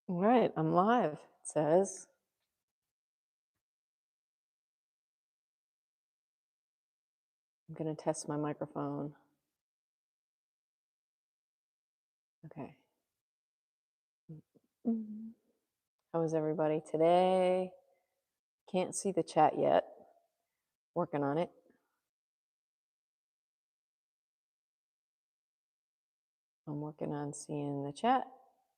All right, I'm live, it says. I'm going to test my microphone. Okay. How is everybody today? Can't see the chat yet. Working on it. I'm working on seeing the chat.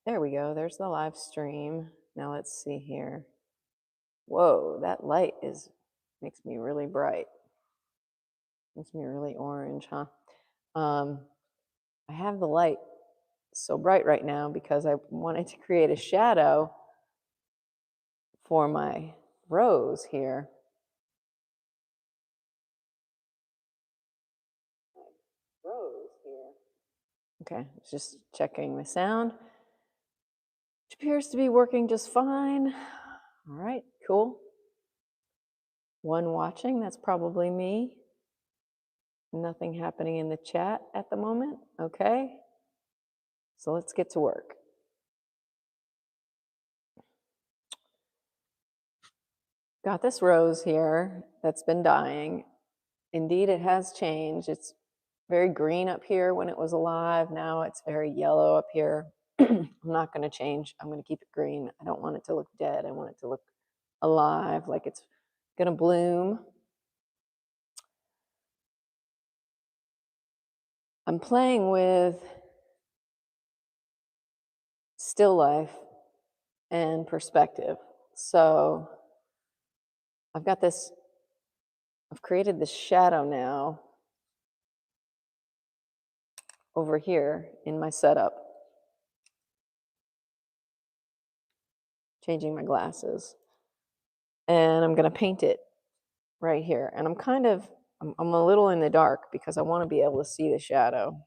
There we go. There's the live stream. Now let's see here. Whoa, that light makes me really bright. Makes me really orange, huh? I have the light so bright right now because I wanted to create a shadow for my rose here. Okay, just checking the sound, which appears to be working just fine. All right, cool. One watching, that's probably me. Nothing happening in the chat at the moment. Okay, so let's get to work. Got this rose here that's been dying. Indeed, it has changed. It's very green up here when it was alive. Now it's very yellow up here. I'm not going to change. I'm going to keep it green. I don't want it to look dead. I want it to look alive, like it's going to bloom. I'm playing with still life and perspective. So I've created this shadow now over here in my setup. Changing my glasses. And I'm going to paint it right here. And I'm a little in the dark because I want to be able to see the shadow.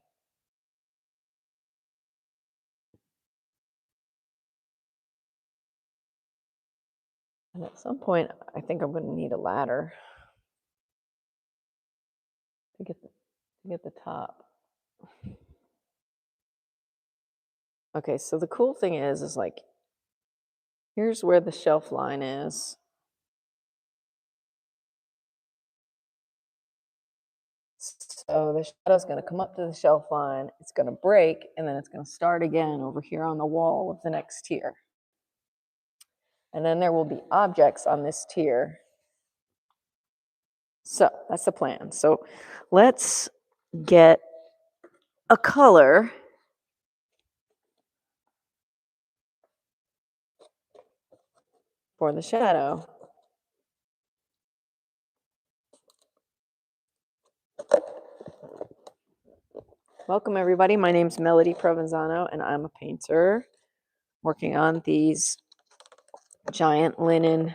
And at some point, I think I'm going to need a ladder to get the top. Okay, so the cool thing is like, here's where the shelf line is. So the shadow's going to come up to the shelf line, it's going to break, and then it's going to start again over here on the wall of the next tier. And then there will be objects on this tier. So that's the plan. So let's get a color for the shadow. Welcome everybody. My name's Melodie Provenzano and I'm a painter working on these giant linen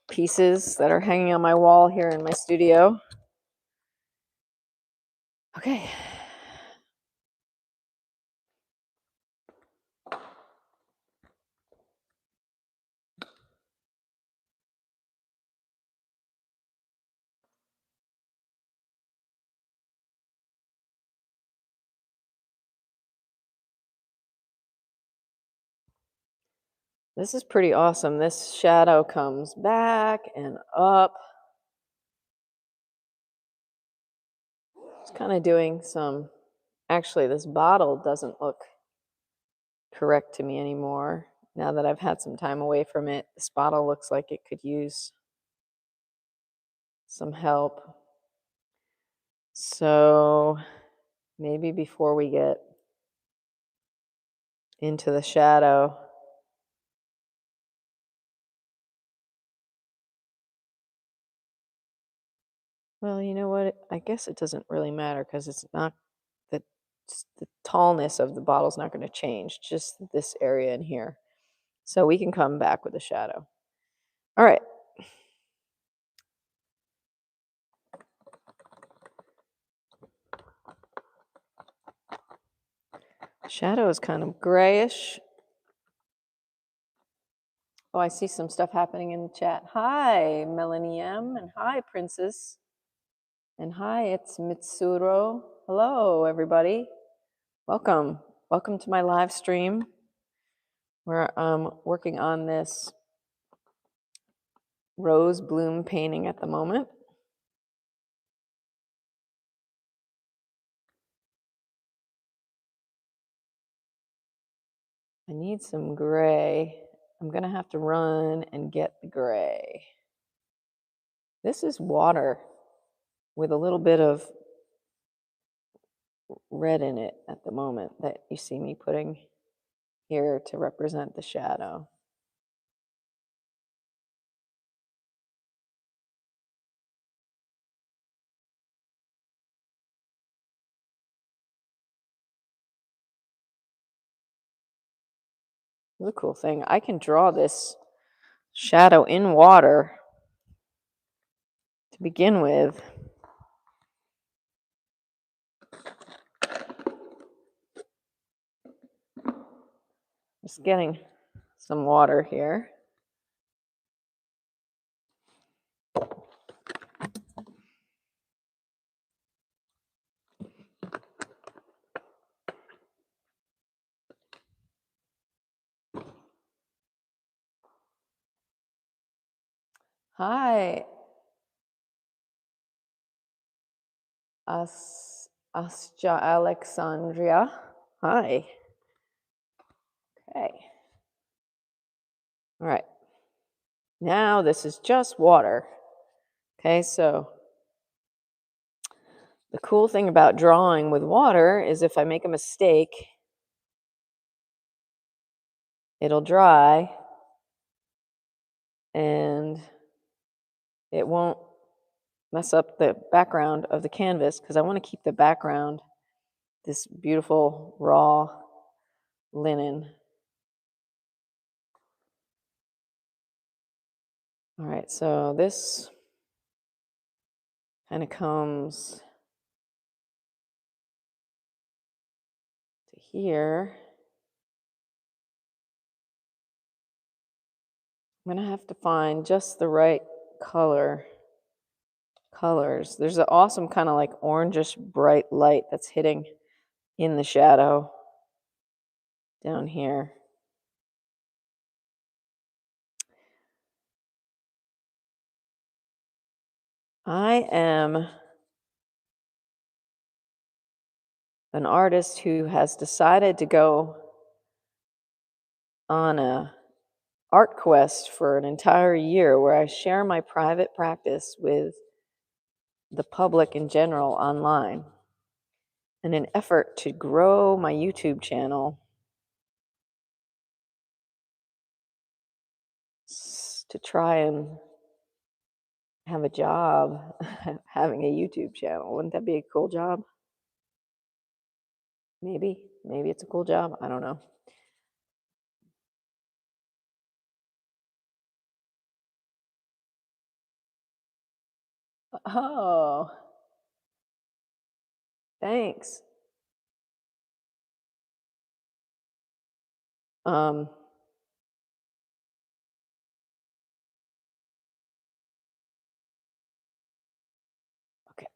pieces that are hanging on my wall here in my studio. Okay. This is pretty awesome. This shadow comes back and up. It's kind of doing some, actually this bottle doesn't look correct to me anymore. Now that I've had some time away from it, this bottle looks like it could use some help. So maybe before we get into the shadow, well, you know what? I guess it doesn't really matter because it's not the tallness of the bottle's not going to change, just this area in here. So we can come back with a shadow. All right. Shadow is kind of grayish. Oh, I see some stuff happening in the chat. Hi, Melanie M. And hi, Princess. And hi, it's Mitsuro. Hello, everybody. Welcome. Welcome to my live stream We're working on this rose bloom painting at the moment. I need some gray. I'm gonna have to run and get the gray. This is water with a little bit of red in it at the moment that you see me putting here to represent the shadow. The cool thing, I can draw this shadow in water to begin with. Just getting some water here. Hi, Asja Alexandria. Hi. Okay. All right. Now this is just water. Okay, so the cool thing about drawing with water is if I make a mistake, it'll dry and it won't mess up the background of the canvas because I want to keep the background this beautiful raw linen. All right, so this kind of comes to here. I'm gonna have to find just the right colors. There's an awesome kind of like orangish bright light that's hitting in the shadow down here. I am an artist who has decided to go on a art quest for an entire year where I share my private practice with the public in general online in an effort to grow my YouTube channel to try and have a job having a YouTube channel. Wouldn't that be a cool job? Maybe it's a cool job. I don't know. Oh, thanks. Um, okay.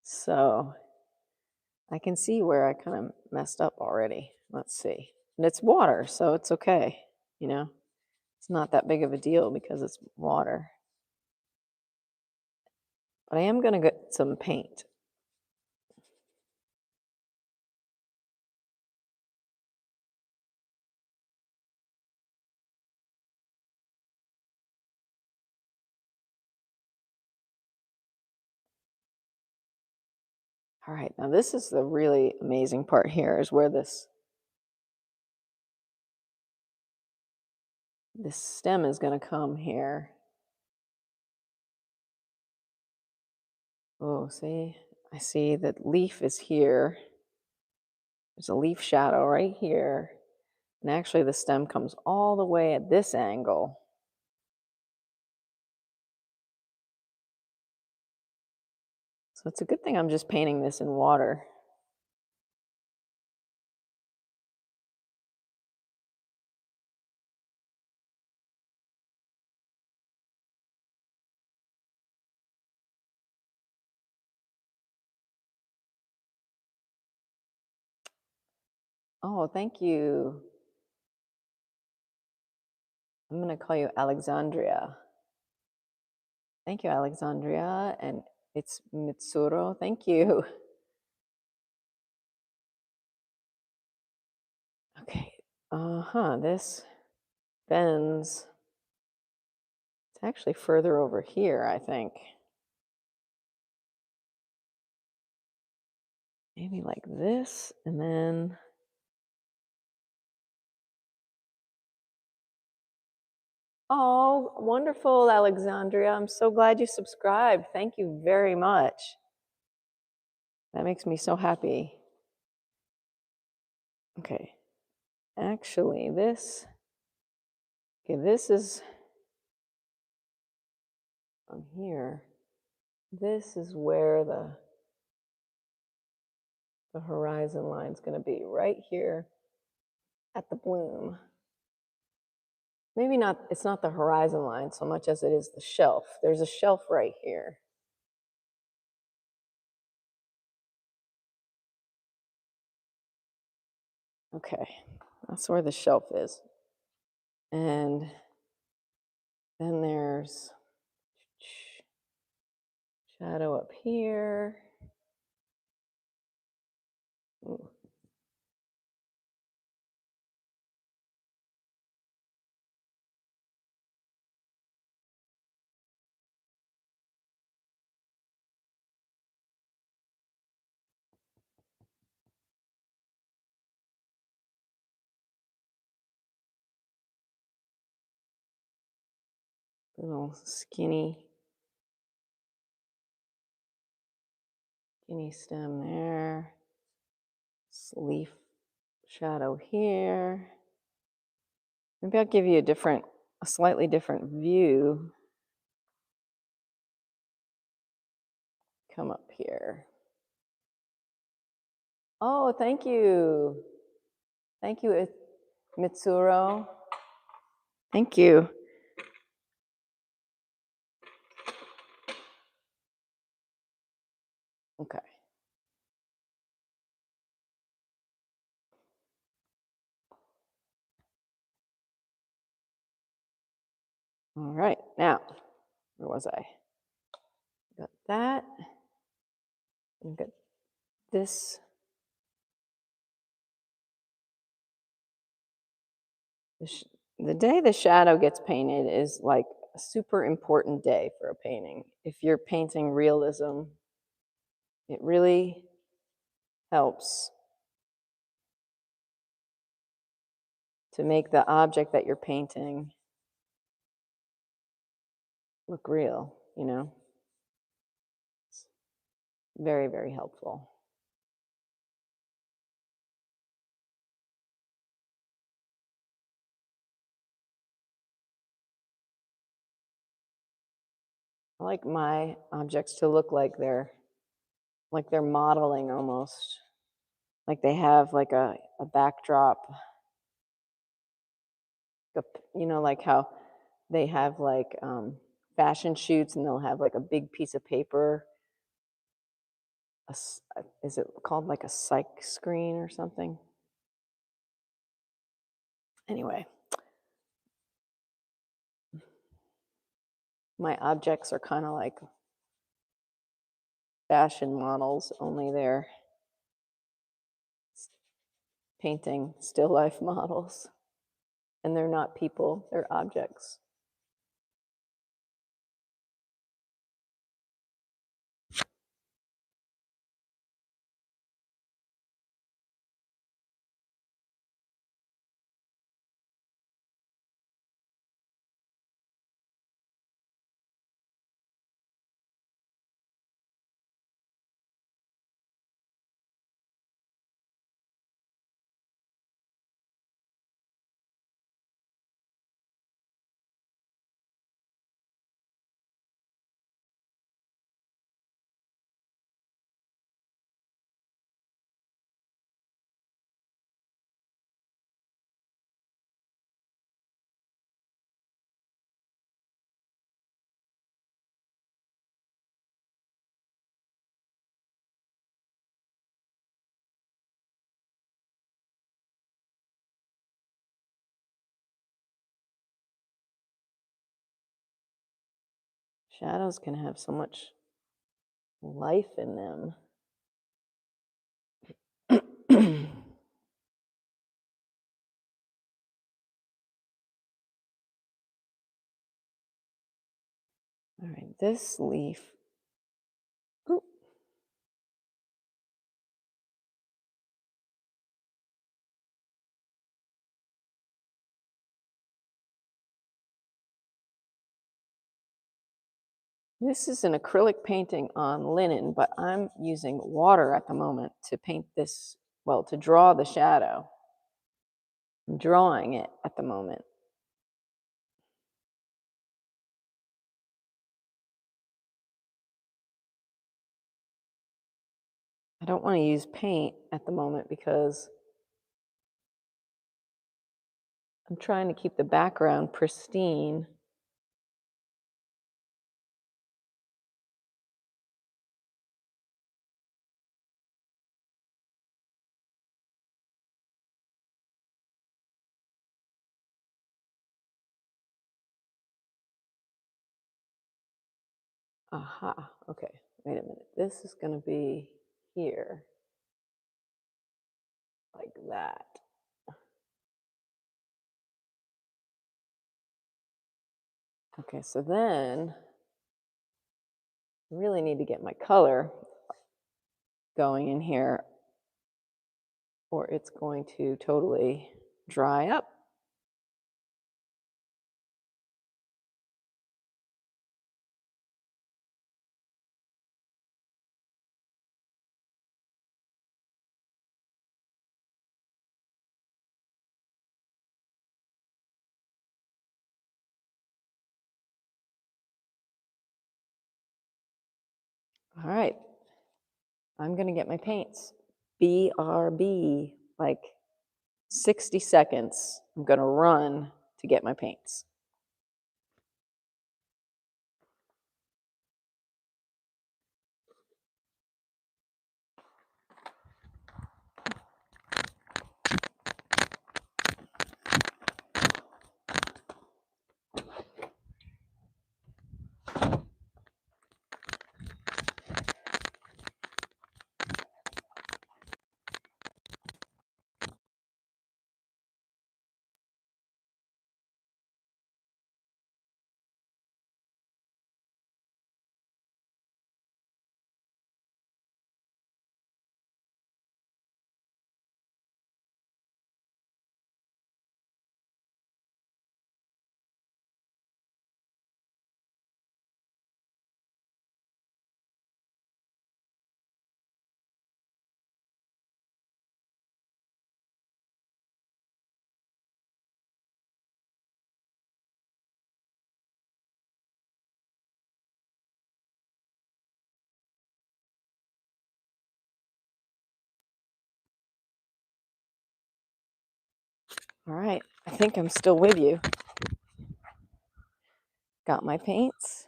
So I can see where I kind of messed up already. Let's see. And it's water, so it's okay. You know, it's not that big of a deal because it's water. But I am going to get some paint. All right, now this is the really amazing part here is where this stem is going to come here. Oh, see? I see that leaf is here. There's a leaf shadow right here. And actually the stem comes all the way at this angle. So it's a good thing I'm just painting this in water. Oh, thank you. I'm going to call you Alexandria. Thank you, Alexandria. And it's Mitsuro. Thank you. Okay. This bends. It's actually further over here, I think. Maybe like this, and then. Oh, wonderful, Alexandria. I'm so glad you subscribed. Thank you very much. That makes me so happy. Okay. Actually, this is from here. This is where the horizon line is going to be, right here at the bloom. Maybe not, it's not the horizon line so much as it is the shelf. There's a shelf right here. Okay, that's where the shelf is. And then there's shadow up here. Ooh. Little skinny stem there. Leaf shadow here. Maybe I'll give you a slightly different view. Come up here. Oh, thank you. Thank you, Mitsuro. Thank you. Okay. All right. Now, where was I? Got that. And got this. The day the shadow gets painted is like a super important day for a painting. If you're painting realism, it really helps to make the object that you're painting look real, you know? It's very, very helpful. I like my objects to look like they're modeling almost. Like they have like a backdrop, you know, like how they have like fashion shoots and they'll have like a big piece of paper. Is it called like a psych screen or something? Anyway, my objects are kind of like fashion models, only they're painting still life models. And they're not people, they're objects. Shadows can have so much life in them. All right, this leaf. Ooh. This is an acrylic painting on linen, but I'm using water at the moment to paint this, well, to draw the shadow. I'm drawing it at the moment. I don't want to use paint at the moment because I'm trying to keep the background pristine. Aha, okay, wait a minute. This is going to be here, like that. Okay, so then I really need to get my color going in here or it's going to totally dry up. All right, I'm gonna get my paints. BRB, like 60 seconds. I'm gonna run to get my paints. All right, I think I'm still with you. Got my paints.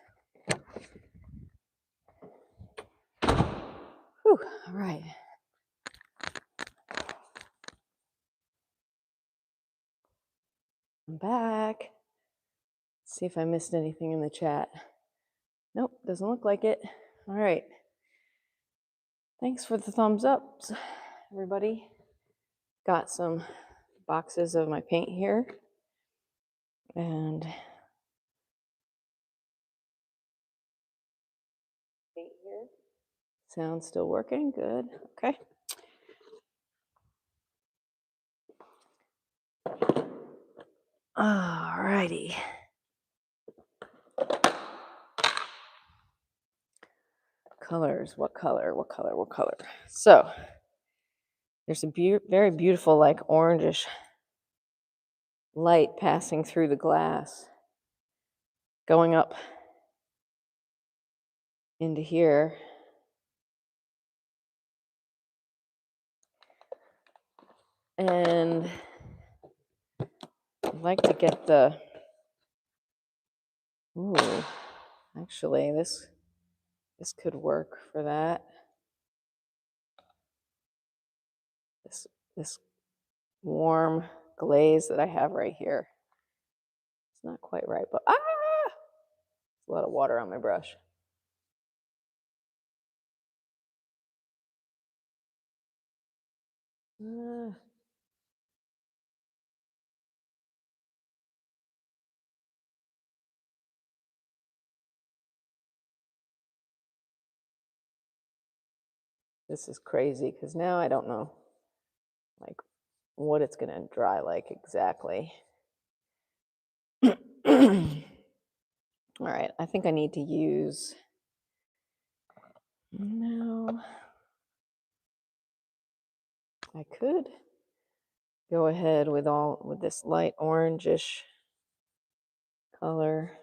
Whew, all right. I'm back. Let's see if I missed anything in the chat. Nope, doesn't look like it. All right. Thanks for the thumbs ups, everybody. Got some boxes of my paint here. And paint here. Sound still working? Good. Okay. All righty. Colors. What color? What color? What color? So there's a very beautiful, like orangish light passing through the glass, going up into here. And I'd like to get the, ooh, actually this could work for that. This warm glaze that I have right here. It's not quite right, but A lot of water on my brush. Uh, this is crazy because now I don't know like what it's gonna dry like exactly. All right, I think I need to use, no, I could go ahead with this light orangish color.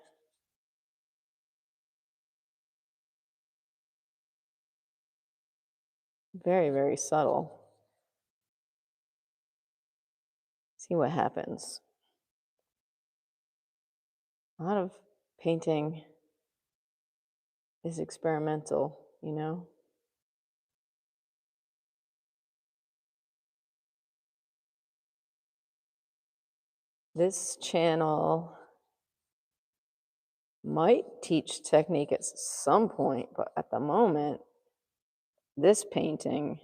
Very, very subtle. See what happens. A lot of painting is experimental, you know? This channel might teach technique at some point, but at the moment, this painting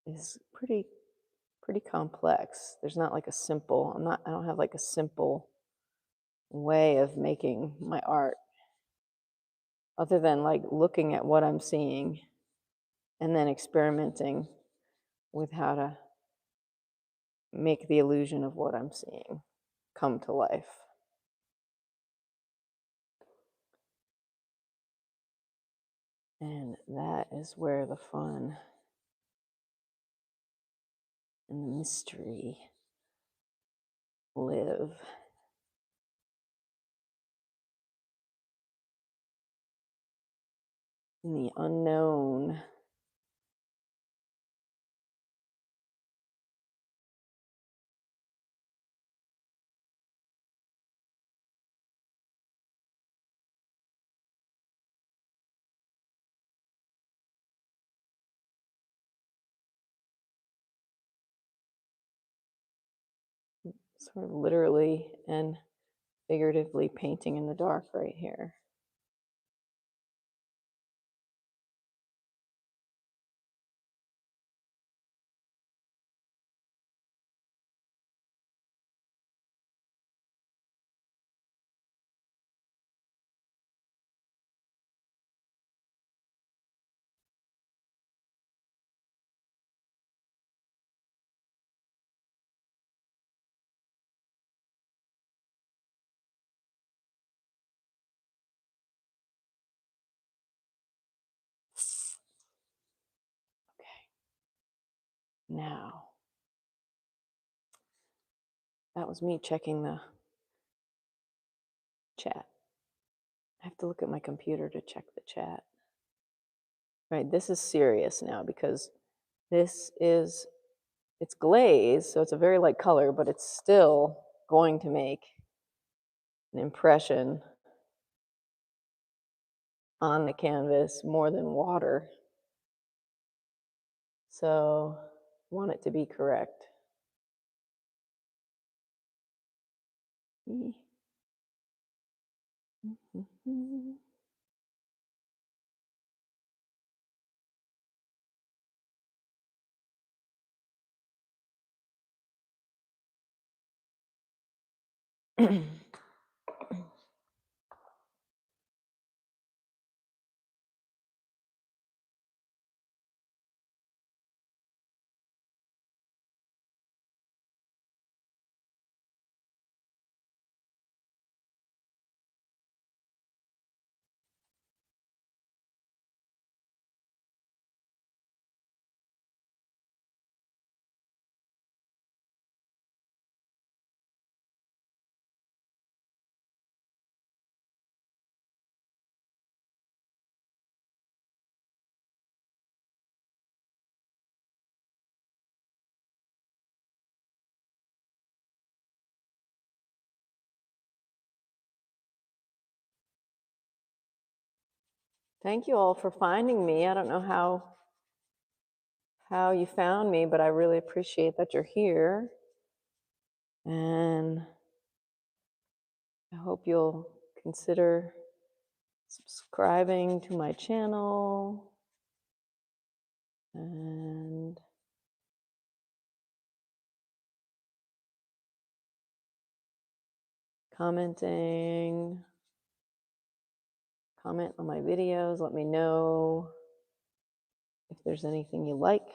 is pretty complex. There's not like a simple, I don't have like a simple way of making my art other than like looking at what I'm seeing and then experimenting with how to make the illusion of what I'm seeing come to life. And that is where the fun and the mystery live. In the unknown. Sort of literally and figuratively painting in the dark right here. Okay. Now, that was me checking the chat. I have to look at my computer to check the chat. Right, this is serious now because it's glazed, so it's a very light color, but it's still going to make an impression on the canvas more than water. So, want it to be correct. Thank you all for finding me. I don't know how you found me, but I really appreciate that you're here. And I hope you'll consider subscribing to my channel and commenting. Comment on my videos. Let me know if there's anything you like.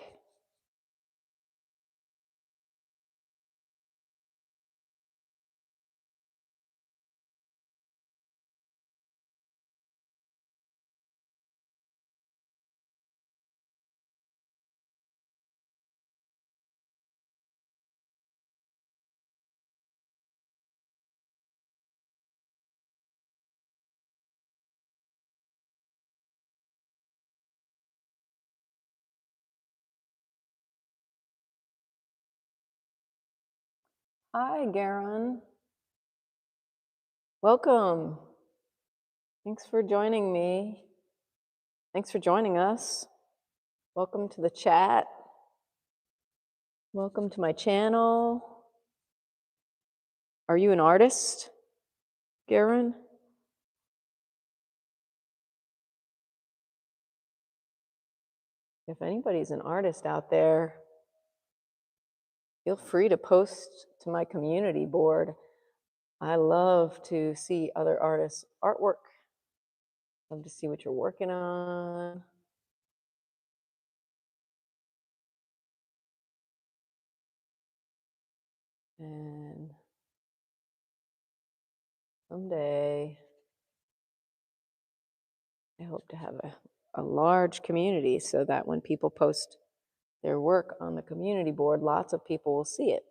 Hi, Garen. Welcome. Thanks for joining me. Thanks for joining us. Welcome to the chat. Welcome to my channel. Are you an artist, Garen? If anybody's an artist out there, feel free to post to my community board. I love to see other artists' artwork. Love to see what you're working on. And someday, I hope to have a large community so that when people post their work on the community board, lots of people will see it.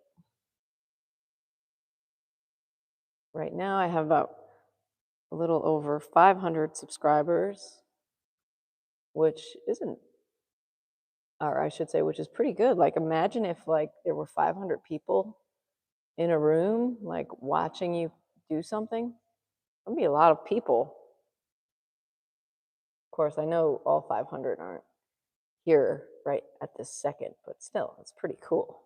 Right now, I have about a little over 500 subscribers, which isn't, or I should say, which is pretty good. Like, imagine if like there were 500 people in a room, like watching you do something. That'd be a lot of people. Of course, I know all 500 aren't here right at this second, but still, it's pretty cool.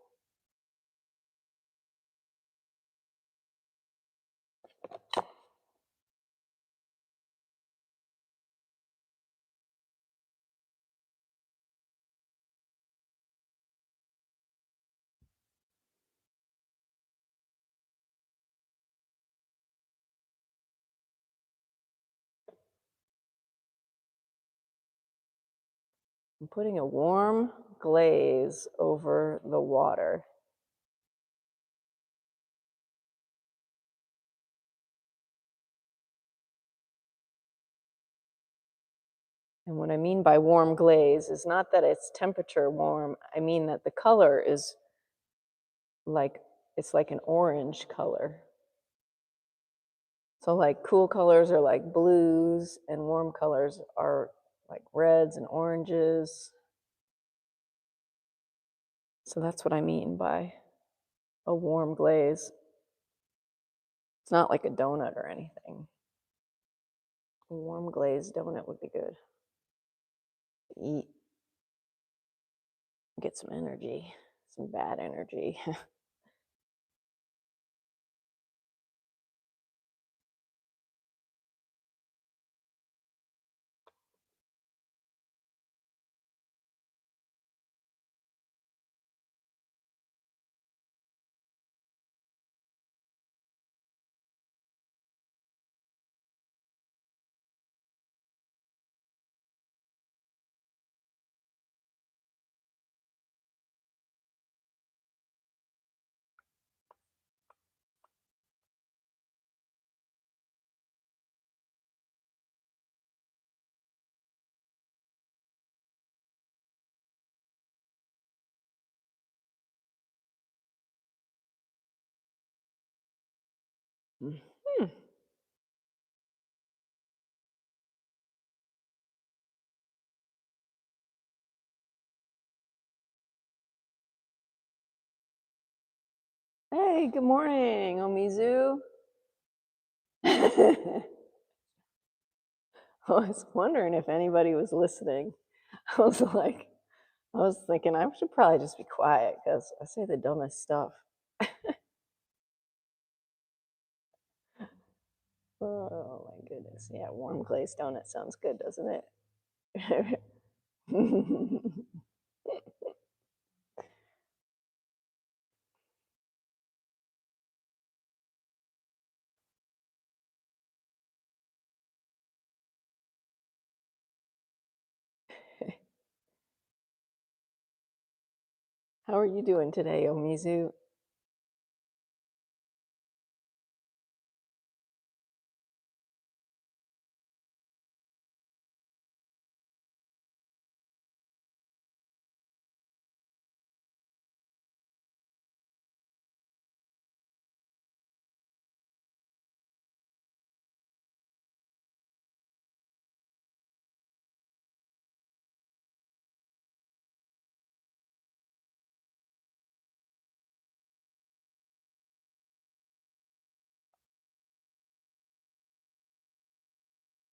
I'm putting a warm glaze over the water. And what I mean by warm glaze is not that it's temperature warm. I mean that the color is like, it's like an orange color. So like cool colors are like blues and warm colors are like reds and oranges. So that's what I mean by a warm glaze. It's not like a donut or anything. A warm glazed donut would be good. Eat. Get some energy, some bad energy. Hmm. Hey, good morning, Omizu. I was wondering if anybody was listening. I was like, I was thinking I should probably just be quiet because I say the dumbest stuff. goodness. Yeah, warm glazed donut sounds good, doesn't it? How are you doing today, Omizu?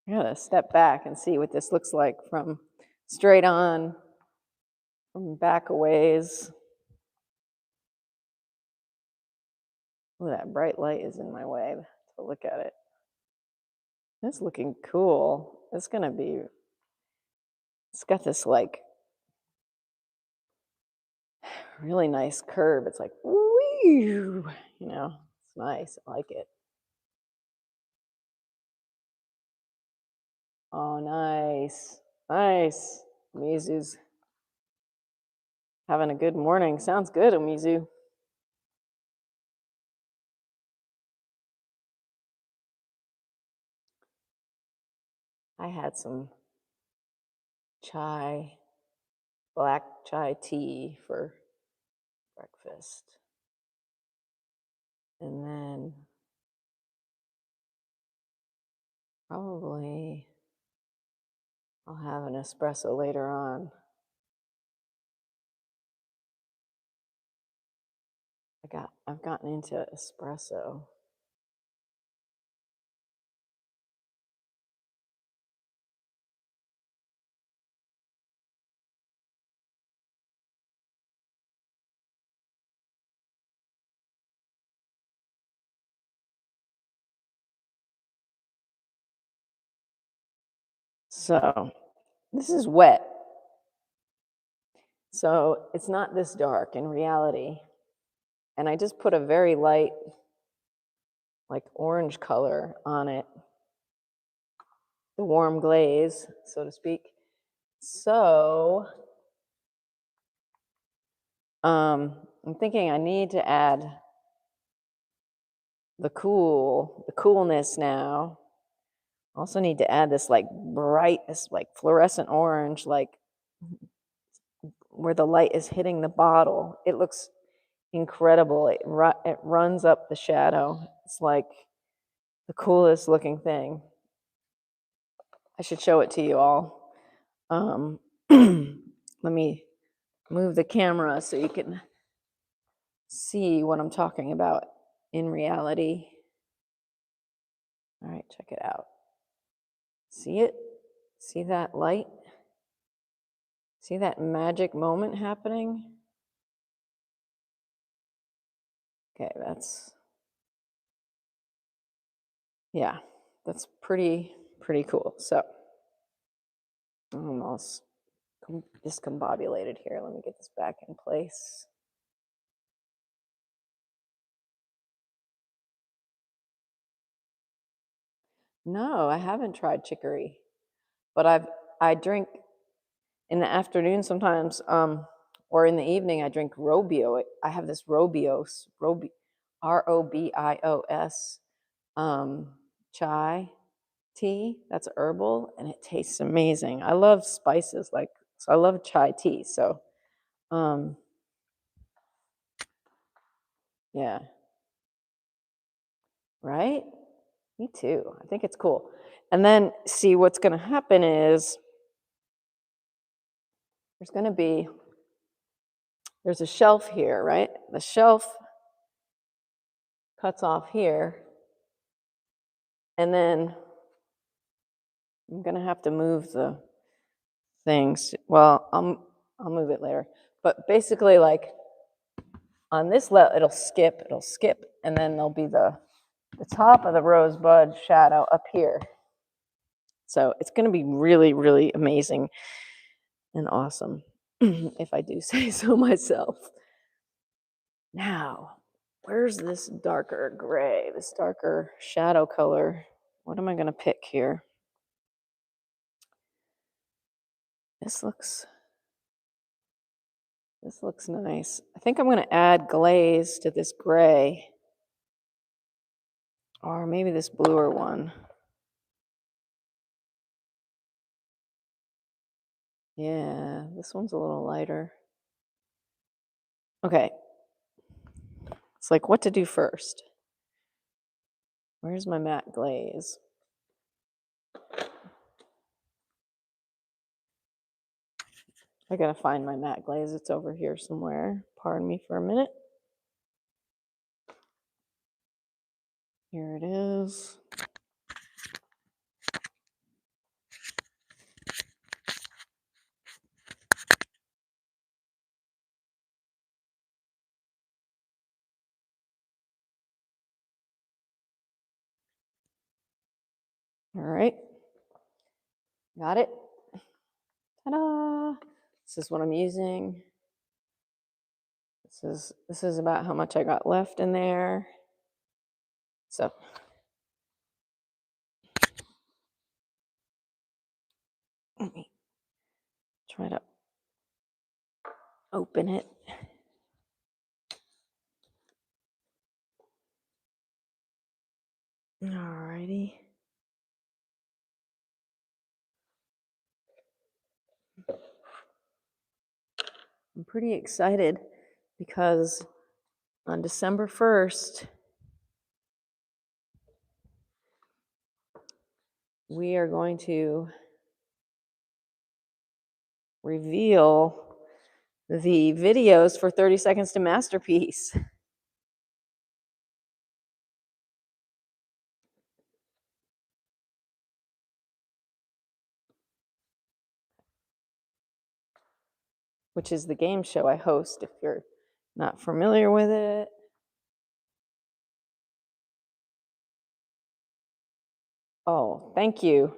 I gotta step back and see what this looks like from straight on, from back a ways. Oh, that bright light is in my way to look at it. It's looking cool. It's gonna be, it's got this like really nice curve. It's like, woo, it's nice. I like it. Oh, nice. Nice. Mizu's having a good morning. Sounds good, Omizu. I had some chai, black chai tea for breakfast. And then probably I'll have an espresso later on. I've gotten into espresso. So this is wet. So it's not this dark in reality. And I just put a very light, like orange color on it, the warm glaze, so to speak. So I'm thinking I need to add the coolness now. Also need to add this like bright, this like fluorescent orange, like where the light is hitting the bottle. It looks incredible. It runs up the shadow. It's like the coolest looking thing. I should show it to you all. Let me move the camera so you can see what I'm talking about in reality. All right, check it out. See it? See that light? See that magic moment happening? Okay, yeah, that's pretty cool. So I'm almost discombobulated here. Let me get this back in place. No, I haven't tried chicory, but I drink in the afternoon sometimes, or in the evening. I drink Robio. I have this Robios, Robios, chai tea. That's herbal, and it tastes amazing. I love spices, so I love chai tea. So, yeah, right. Me too. I think it's cool. And then see what's going to happen is there's a shelf here, right? The shelf cuts off here, and then I'm going to have to move the things. Well, I'll move it later. But basically, like on this level, it'll skip, and then there'll be the top of the rosebud shadow up here. So it's going to be really, really amazing and awesome, if I do say so myself. Now, where's this darker gray, this darker shadow color? What am I going to pick here? This looks nice. I think I'm going to add glaze to this gray, or maybe this bluer one. Yeah, this one's a little lighter. Okay. It's like what to do first. Where's my matte glaze? I gotta find my matte glaze. It's over here somewhere. Pardon me for a minute. Here it is. All right. Got it. Ta-da! This is what I'm using. This is about how much I got left in there. So let me try to open it. Alrighty. I'm pretty excited because on December 1st, we are going to reveal the videos for 30 Seconds to Masterpiece. Which is the game show I host if you're not familiar with it. Oh, thank you.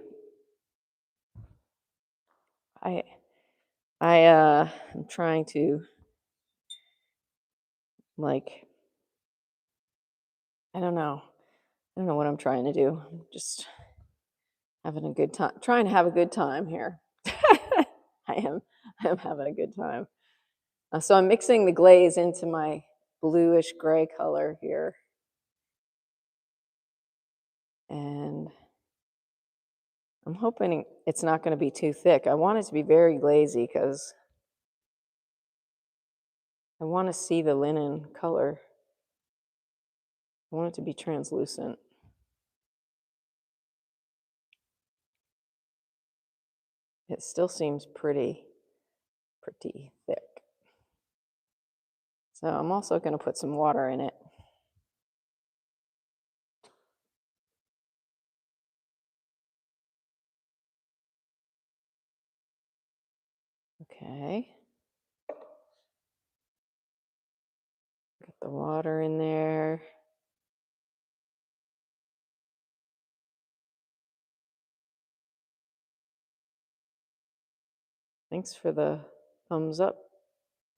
I'm trying to, like, I don't know what I'm trying to do. I'm just having a good time, trying to have a good time here. I am having a good time. So I'm mixing the glaze into my bluish gray color here. And I'm hoping it's not going to be too thick. I want it to be very glazy because I want to see the linen color. I want it to be translucent. It still seems pretty thick. So I'm also going to put some water in it. Okay. Get the water in there. Thanks for the thumbs up,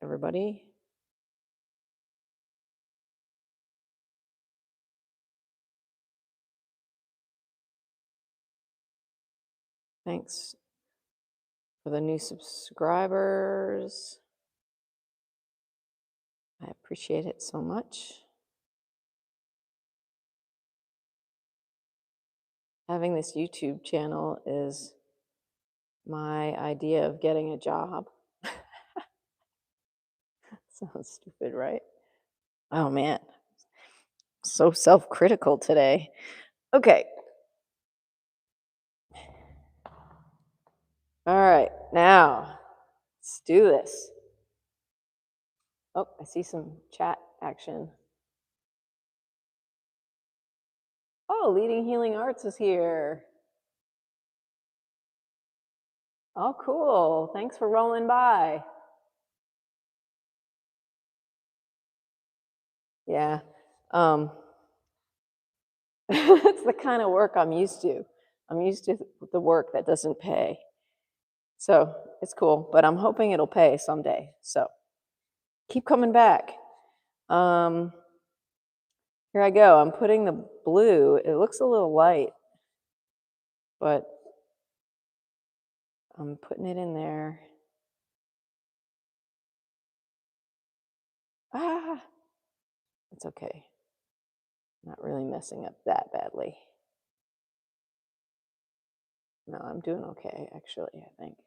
everybody. Thanks for the new subscribers. I appreciate it so much. Having this YouTube channel is my idea of getting a job. Sounds stupid, right? Oh man, so self-critical today. Okay. All right, now let's do this. Oh, I see some chat action. Oh, Leading Healing Arts is here. Oh, cool. Thanks for rolling by. Yeah. It's the kind of work I'm used to. I'm used to the work that doesn't pay. So it's cool, but I'm hoping it'll pay someday. So keep coming back. Um, Here I go. I'm putting the blue. It looks a little light, but I'm putting it in there. Ah, it's okay. Not really messing up that badly. No, I'm doing okay, actually, I think.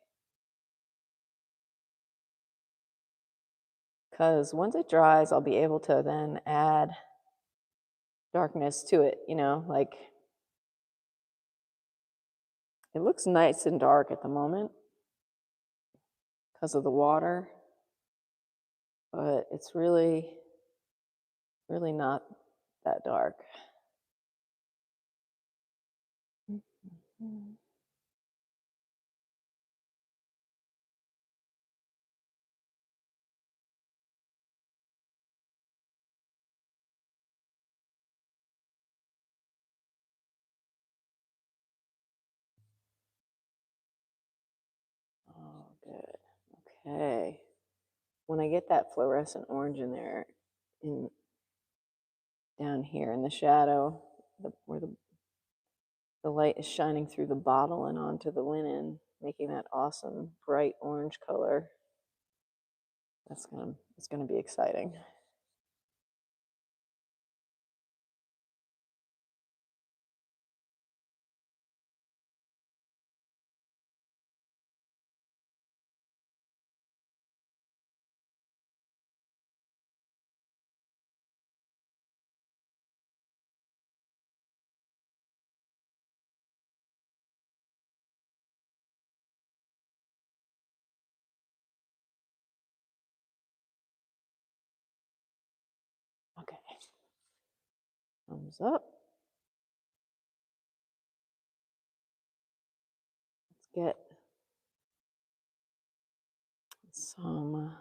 Because once it dries, I'll be able to then add darkness to it, like it looks nice and dark at the moment because of the water, but it's really, really not that dark. Oh, good. Okay. When I get that fluorescent orange in there, in down here in the shadow, where the light is shining through the bottle and onto the linen, making that awesome bright orange color. It's gonna be exciting. Okay. Thumbs up. Let's get some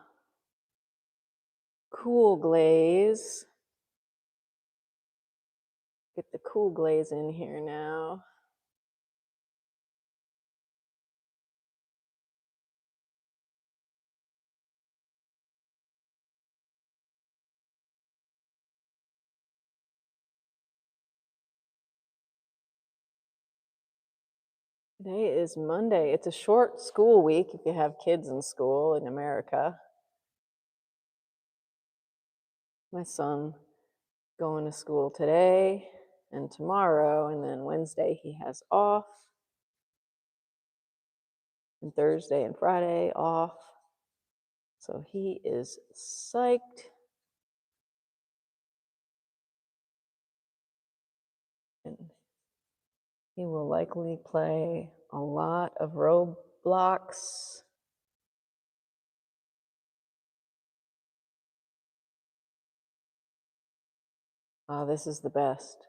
cool glaze. Get the cool glaze in here now. Today is Monday. It's a short school week if you have kids in school in America. My son going to school today and tomorrow, and then Wednesday he has off, and Thursday and Friday off. So he is psyched. And he will likely play a lot of Roblox. Oh, this is the best.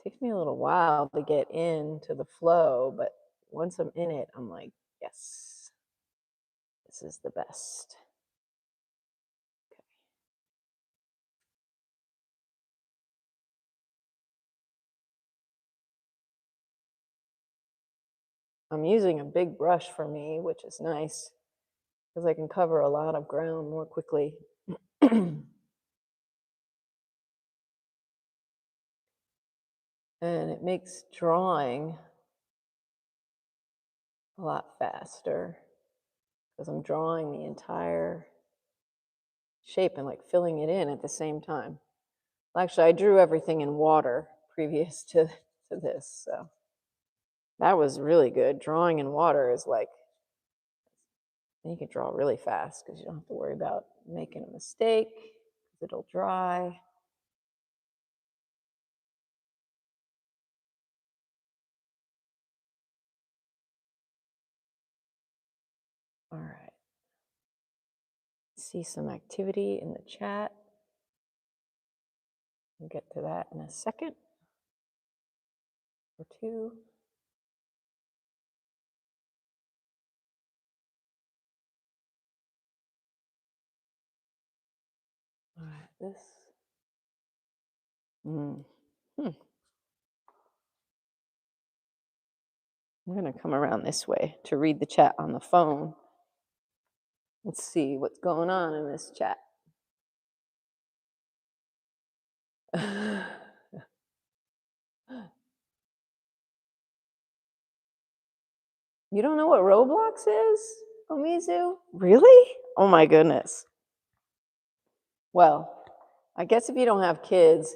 Takes me a little while to get into the flow, but once I'm in it, I'm like, yes, this is the best. Okay. I'm using a big brush for me, which is nice because I can cover a lot of ground more quickly. And it makes drawing a lot faster because I'm drawing the entire shape and like filling it in at the same time. Well, actually, I drew everything in water previous to this, so that was really good. Drawing in water is like, you can draw really fast because you don't have to worry about making a mistake because it'll dry. All right. See some activity in the chat. We'll get to that in a second or two. All right, this. I'm going to come around this way to read the chat on the phone. Let's see what's going on in this chat. You don't know what Roblox is, Omizu? Really? Oh my goodness. Well, I guess if you don't have kids,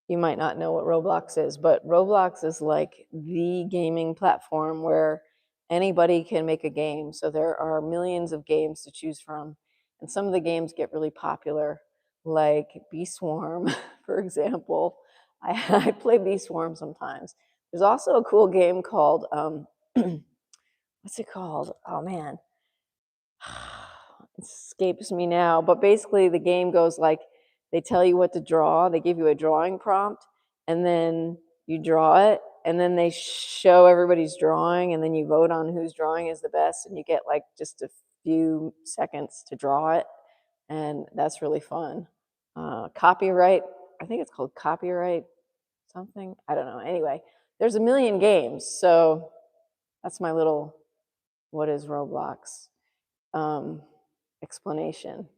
you might not know what Roblox is, but Roblox is like the gaming platform where anybody can make a game. So there are millions of games to choose from. And some of the games get really popular, like Bee Swarm, for example. I play Bee Swarm sometimes. There's also a cool game called, what's it called? Oh man, it escapes me now. But basically, the game goes like they tell you what to draw, they give you a drawing prompt, and then you draw it, and then they show everybody's drawing, and then you vote on whose drawing is the best, and you get like just a few seconds to draw it, and that's really fun. Copyright, I think it's called Copyright something. I don't know. Anyway, there's a million games, so that's my little what is Roblox explanation.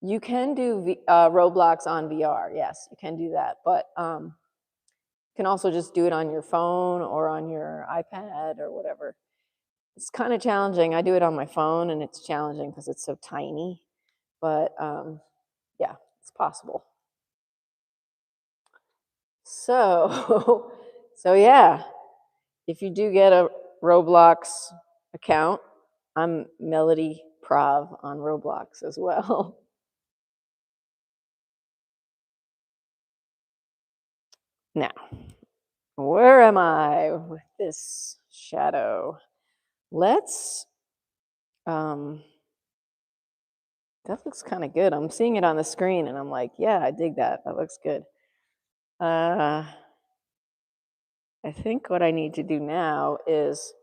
You can do Roblox on VR. Yes, you can do that, but you can also just do it on your phone or on your iPad or whatever. It's kind of challenging. I do it on my phone, and it's challenging because it's so tiny. But yeah, it's possible. So, so yeah, if you do get a Roblox account, I'm Melodie Prov on Roblox as well. Now, where am I with this shadow? Let's, that looks kind of good. I'm seeing it on the screen and I'm like, yeah, I dig that. That looks good. I think what I need to do now is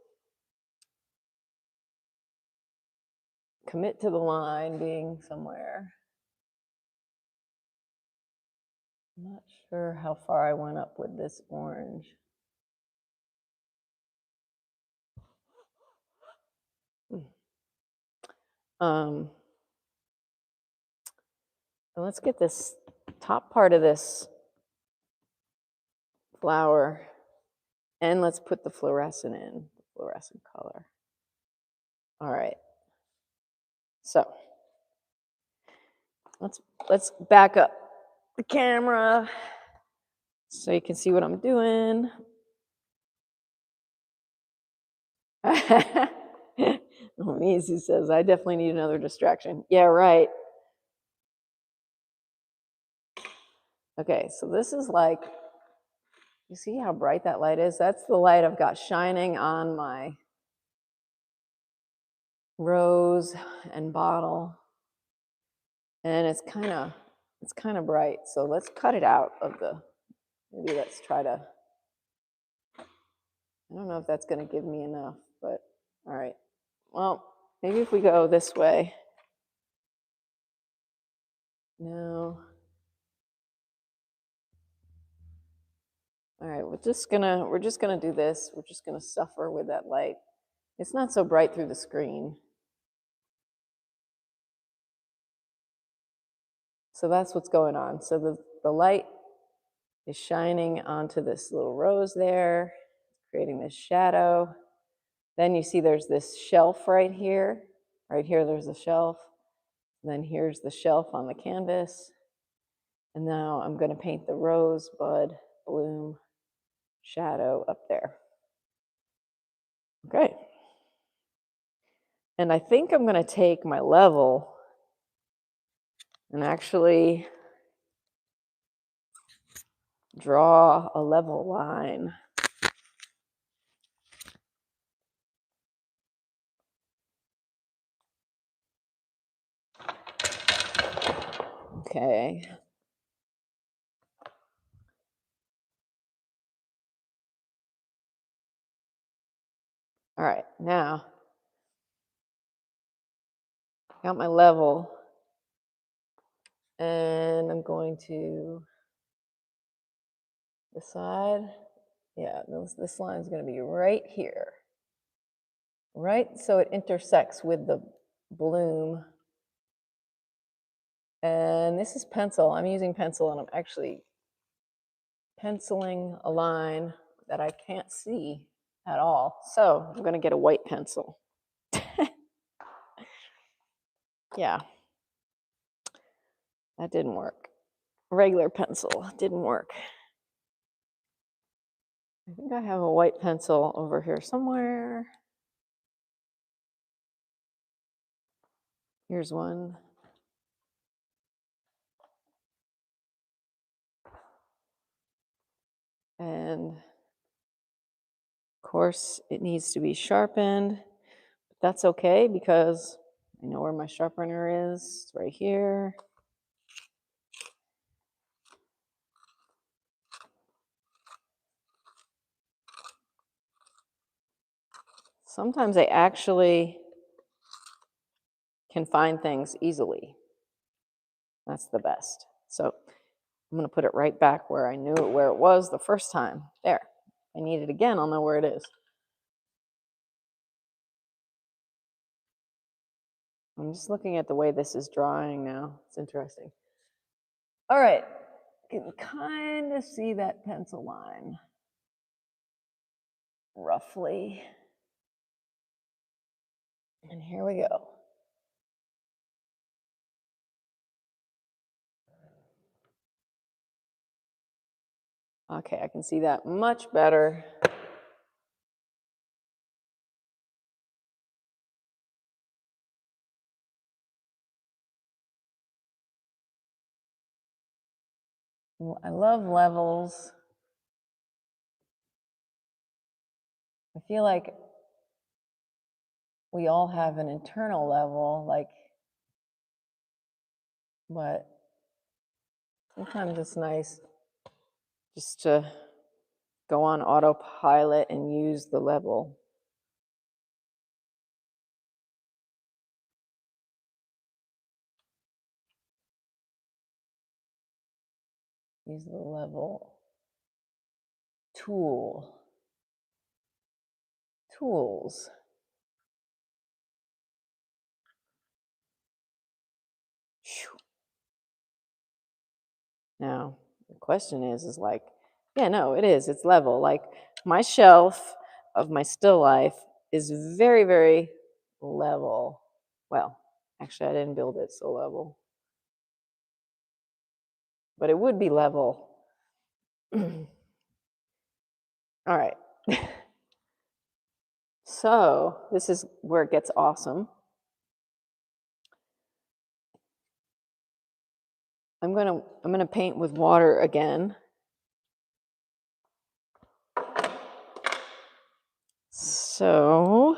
commit to the line being somewhere. I'm not sure how far I went up with this orange. Let's get this top part of this flower, and let's put the fluorescent in, fluorescent color. All right. So let's back up the camera so you can see what I'm doing. Mizu says, I definitely need another distraction. Yeah, right. Okay, so this is like, you see how bright that light is? That's the light I've got shining on my rose and bottle. And it's kind of bright. So let's cut it out of the, maybe let's try to, I don't know if that's going to give me enough, but all right. Well, maybe if we go this way. No. All right, we're just gonna do this. We're just gonna suffer with that light. It's not so bright through the screen. So that's what's going on. So the light is shining onto this little rose there, creating this shadow. Then you see there's this shelf right here. Right here, there's a shelf. And then here's the shelf on the canvas. And now I'm gonna paint the rosebud bloom shadow up there. Okay. And I think I'm gonna take my level and actually draw a level line. Okay. All right, now I got my level, and I'm going to this side. Yeah, this line is going to be right here. Right, so it intersects with the bloom. And this is pencil. I'm using pencil, and I'm actually penciling a line that I can't see at all. So I'm going to get a white pencil. Yeah, that didn't work. Regular pencil didn't work. I think I have a white pencil over here somewhere. Here's one. And of course, it needs to be sharpened. But that's okay because I know where my sharpener is. It's right here. Sometimes I actually can find things easily. That's the best. So I'm going to put it right back where I knew where it was the first time. There. If I need it again, I'll know where it is. I'm just looking at the way this is drying now. It's interesting. All right. You can kind of see that pencil line, roughly. And here we go. Okay, I can see that much better. I love levels. I feel like we all have an internal level, like, but sometimes it's nice just to go on autopilot and use the level. Use the level tool. Tools. Now, the question is like, yeah, no, it is. It's level. Like my shelf of my still life is very, very level. Well, actually, I didn't build it so level, but it would be level. All right. So this is where it gets awesome. I'm gonna paint with water again. So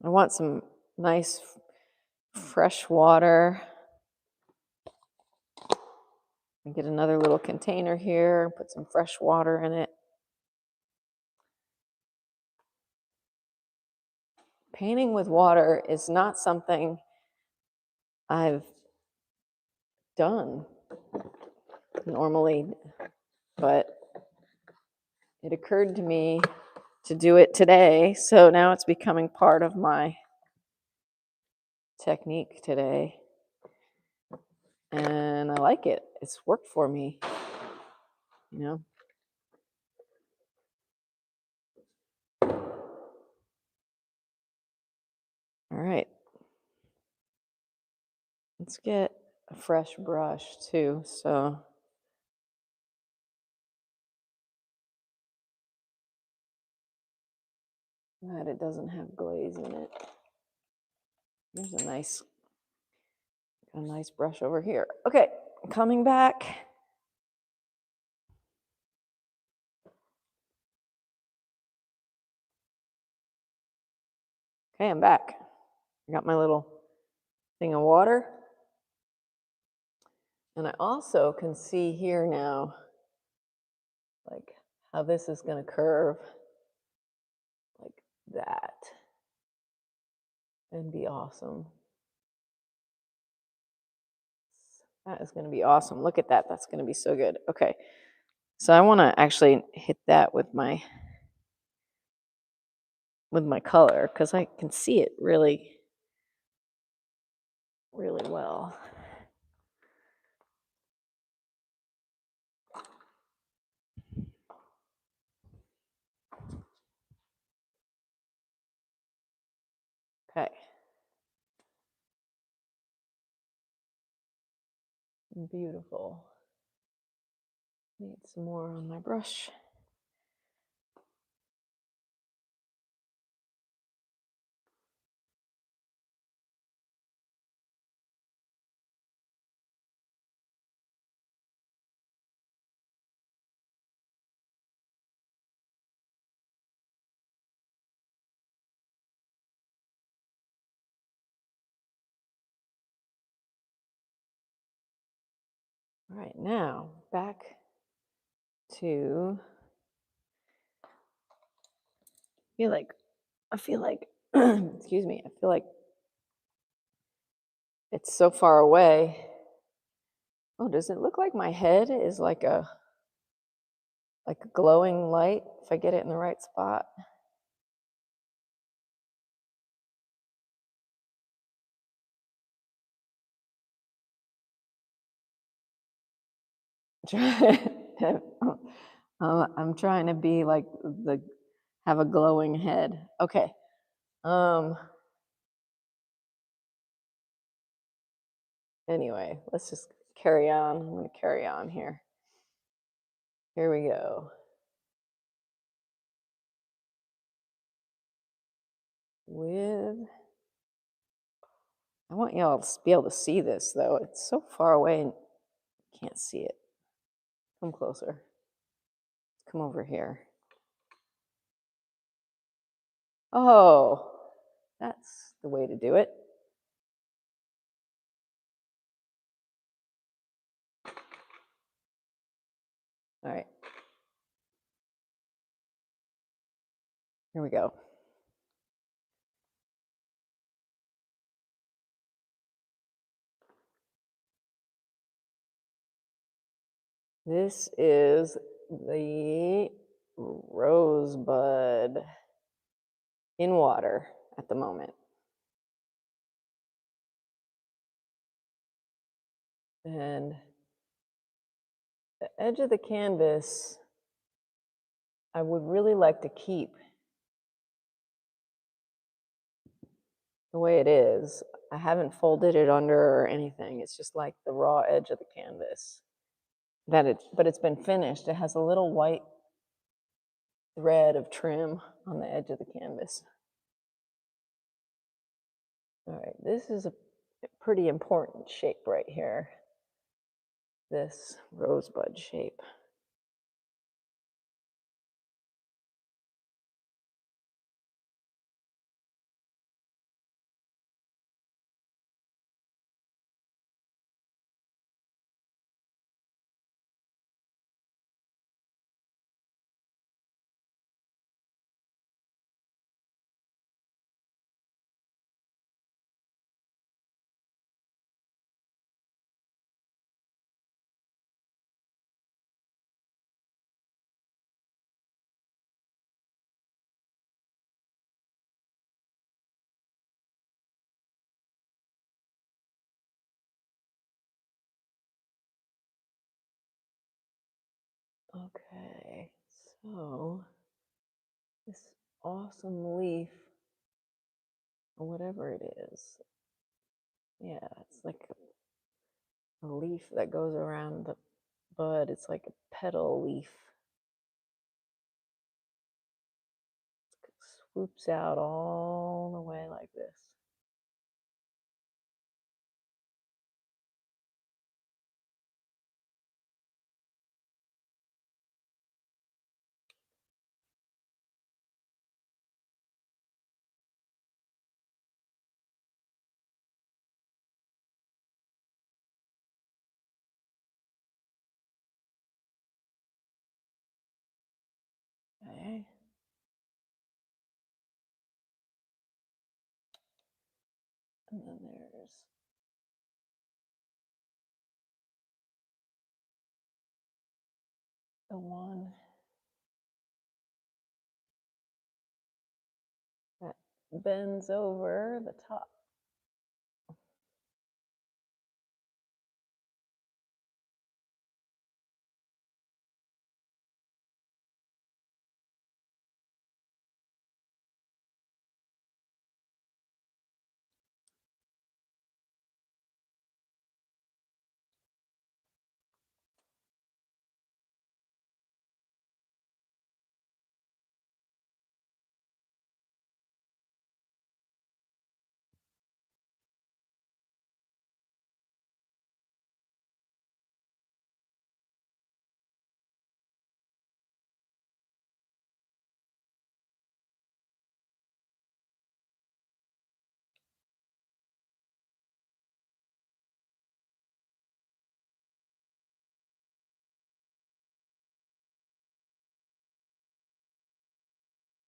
I want some nice fresh water. I get another little container here, put some fresh water in it. Painting with water is not something I've done normally, but it occurred to me to do it today, so now it's becoming part of my technique today. And I like it. It's worked for me, you know. All right. Let's get a fresh brush too, so that it doesn't have glaze in it. Here's a nice brush over here. Okay, coming back. Okay, I'm back. I got my little thing of water. And I also can see here now, like how this is going to curve like that and be awesome. That is going to be awesome. Look at that. That's going to be so good. Okay. So I want to actually hit that with my color because I can see it really, really well. Okay. Beautiful. Need some more on my brush. All right, now back to I feel like excuse me, I feel like it's so far away. Oh, does it look like my head is like a glowing light if I get it in the right spot? I'm trying to be like have a glowing head. Okay. Anyway, let's just carry on. I'm going to carry on here. Here we go. I want y'all to be able to see this though. It's so far away and you can't see it. Come closer. Come over here. Oh, that's the way to do it. All right. Here we go. This is the rosebud in water at the moment. And the edge of the canvas, I would really like to keep the way it is. I haven't folded it under or anything. It's just like the raw edge of the canvas. But it's been finished. It has a little white thread of trim on the edge of the canvas. All right, this is a pretty important shape right here. This rosebud shape. Okay, so this awesome leaf, or whatever it is, yeah, it's like a leaf that goes around the bud. It's like a petal leaf. It swoops out all the way like this. Okay. And then there's the one that bends over the top.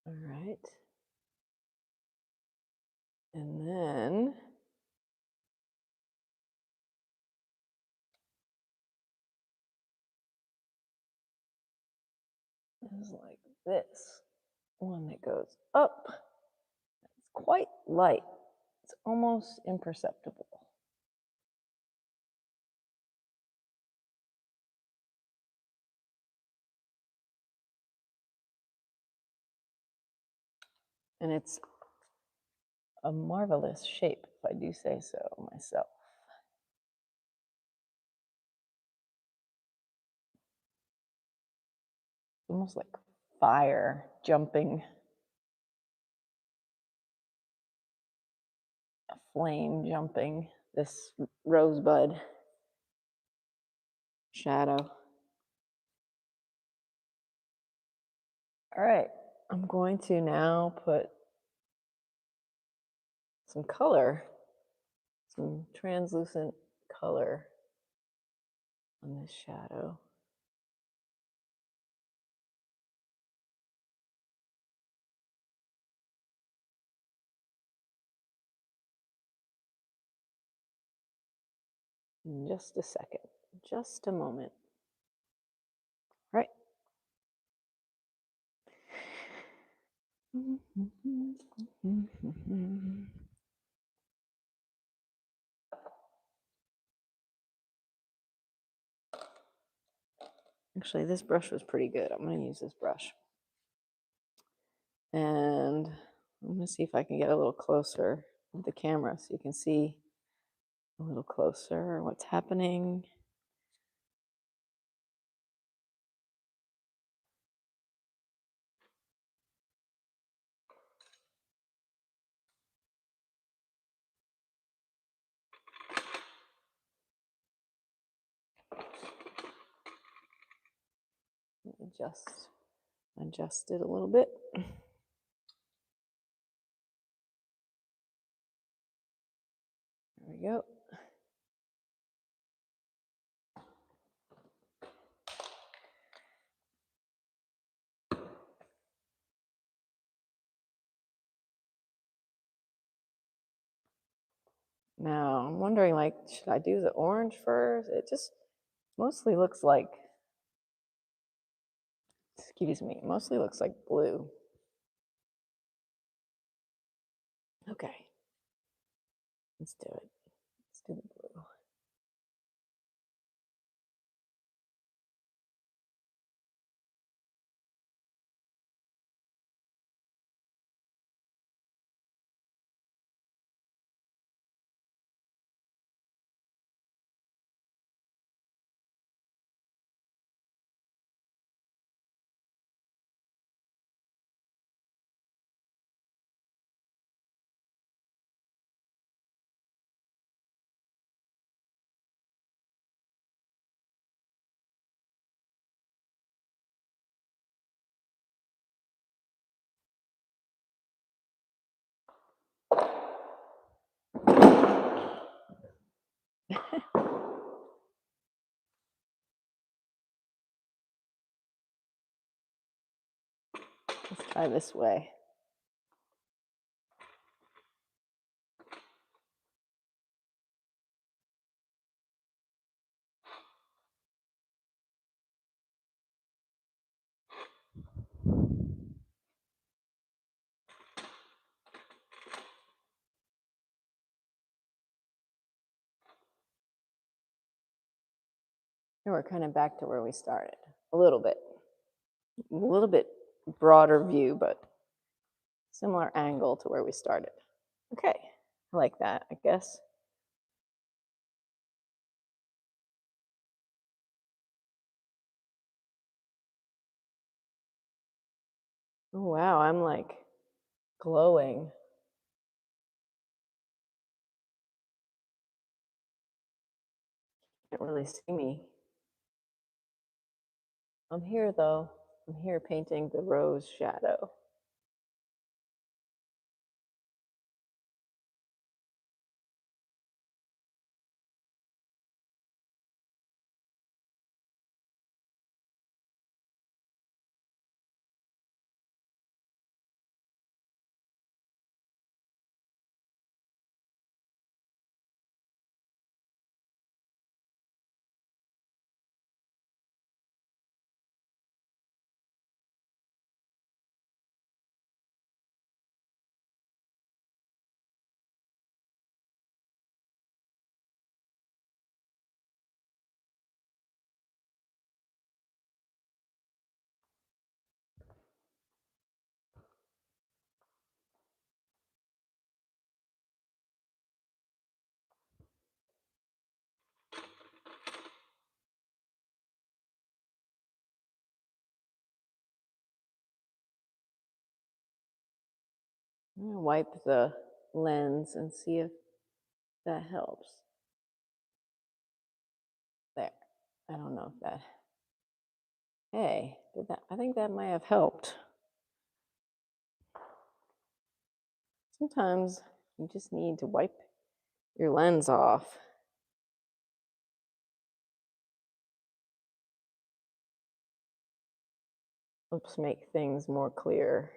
All right. And then is like this one that goes up. It's quite light. It's almost imperceptible. And it's a marvelous shape, if I do say so myself. Almost like fire jumping, a flame jumping this rosebud shadow. All right, I'm going to now put some color, some translucent color on this shadow. In just a second, just a moment. Right. Actually, this brush was pretty good. I'm going to use this brush. And I'm going to see if I can get a little closer with the camera so you can see a little closer what's happening. Adjust it a little bit. There we go. Now I'm wondering, like, should I do the orange first? It just mostly looks like, excuse me, mostly looks like blue. Okay, let's do it. Let's do the blue. Let's try this way. we're kind of back to where we started. A little bit broader view, but similar angle to where we started. Okay, I like that, I guess. Oh, wow, I'm like glowing. Can't really see me. I'm here though. I'm here painting the rose shadow. I'm gonna wipe the lens and see if that helps. There. I don't know if that. Hey, did that? I think that might have helped. Sometimes you just need to wipe your lens off. Helps make things more clear.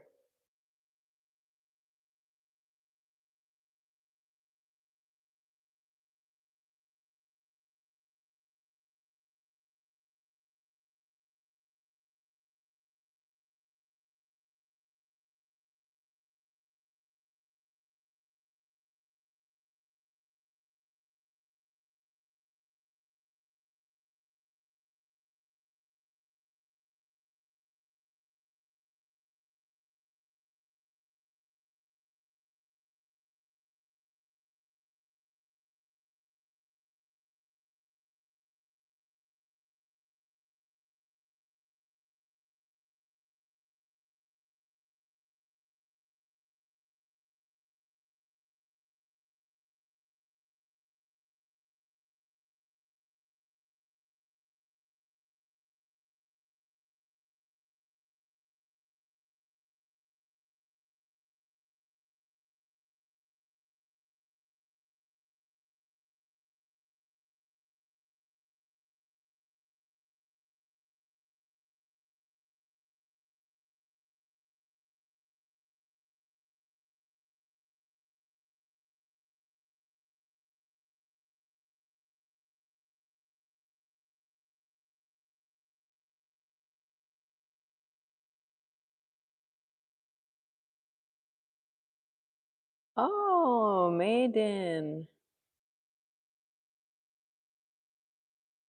Oh, Maiden.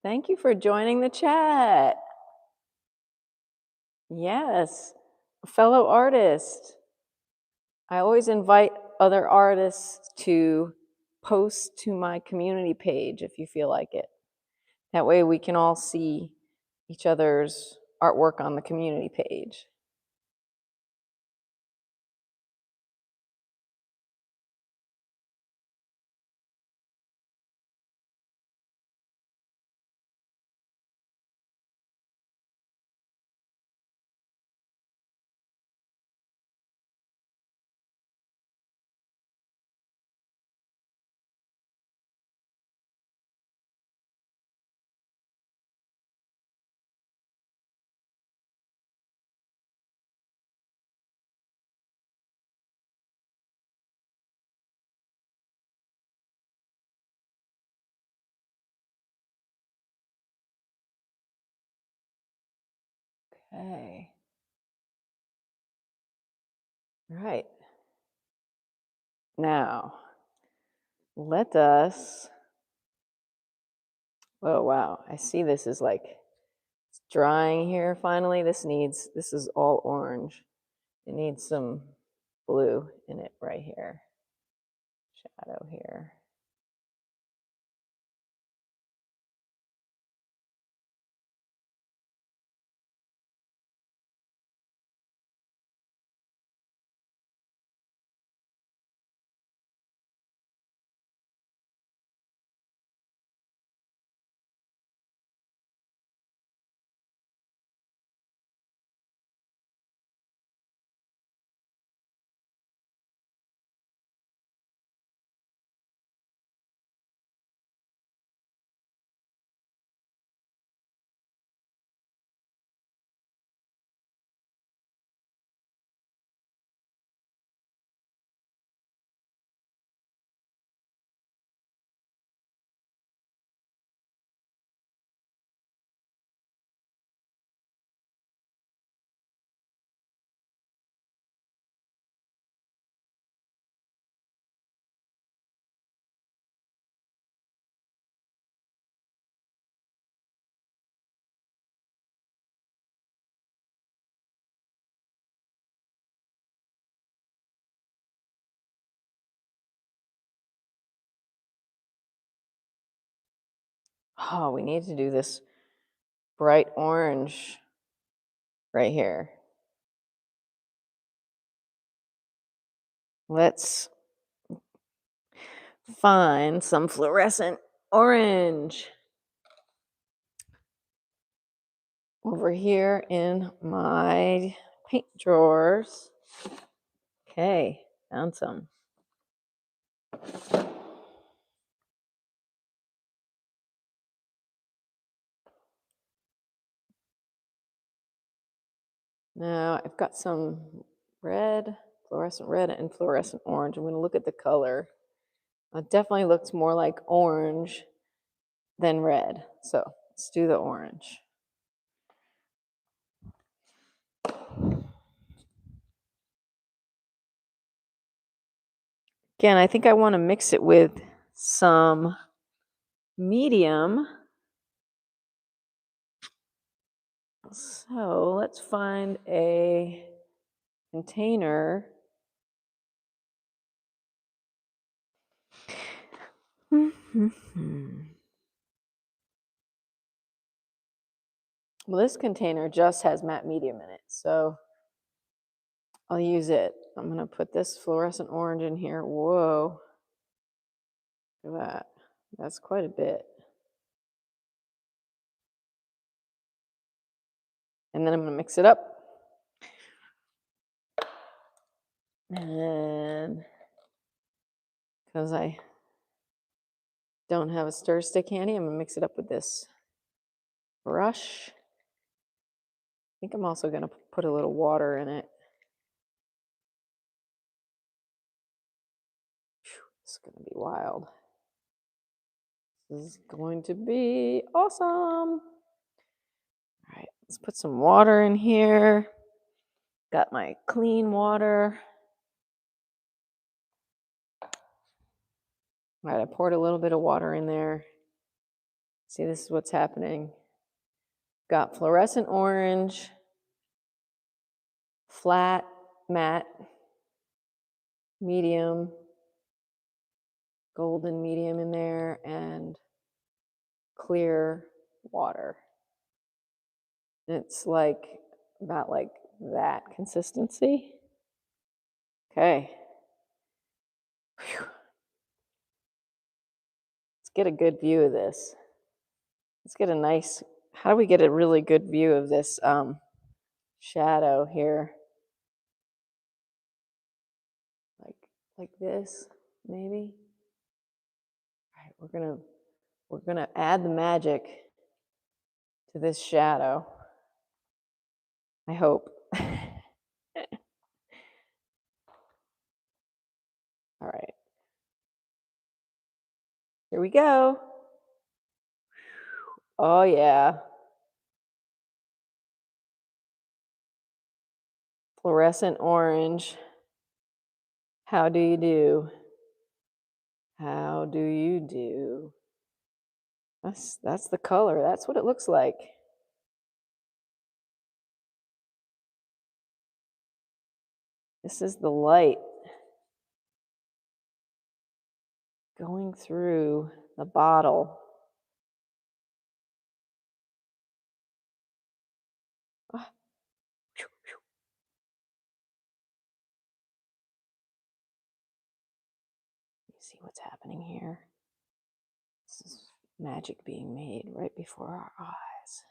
Thank you for joining the chat. Yes, a fellow artist. I always invite other artists to post to my community page if you feel like it. That way we can all see each other's artwork on the community page. Okay. Right. Now, let us Oh, wow. I see this is like it's drying here finally. This is all orange. It needs some blue in it right here. Shadow here. Oh, we need to do this bright orange right here. Let's find some fluorescent orange over here in my paint drawers. Okay, found some. Now I've got some red, fluorescent red, and fluorescent orange. I'm going to look at the color. It definitely looks more like orange than red. So let's do the orange. Again, I think I want to mix it with some medium. So let's find a container. Well, this container just has matte medium in it, so I'll use it. I'm going to put this fluorescent orange in here. Whoa. Look at that. That's quite a bit. And then I'm going to mix it up. And because I don't have a stir stick handy, I'm going to mix it up with this brush. I think I'm also going to put a little water in it. It's going to be wild. This is going to be awesome. All right, let's put some water in here. Got my clean water. All right, I poured a little bit of water in there. See, this is what's happening. Got fluorescent orange, flat, matte, medium, golden medium in there, and clear water. It's like about like that consistency. Okay. Whew. Let's get a good view of this. Let's get a nice, how do we get a really good view of this shadow here? Like this, maybe. All right, we're gonna add the magic to this shadow. I hope. All right. Here we go. Oh yeah. Fluorescent orange. How do you do? How do you do? That's the color. That's what it looks like. This is the light going through the bottle. Ah, phew, phew. You see what's happening here? This is magic being made right before our eyes.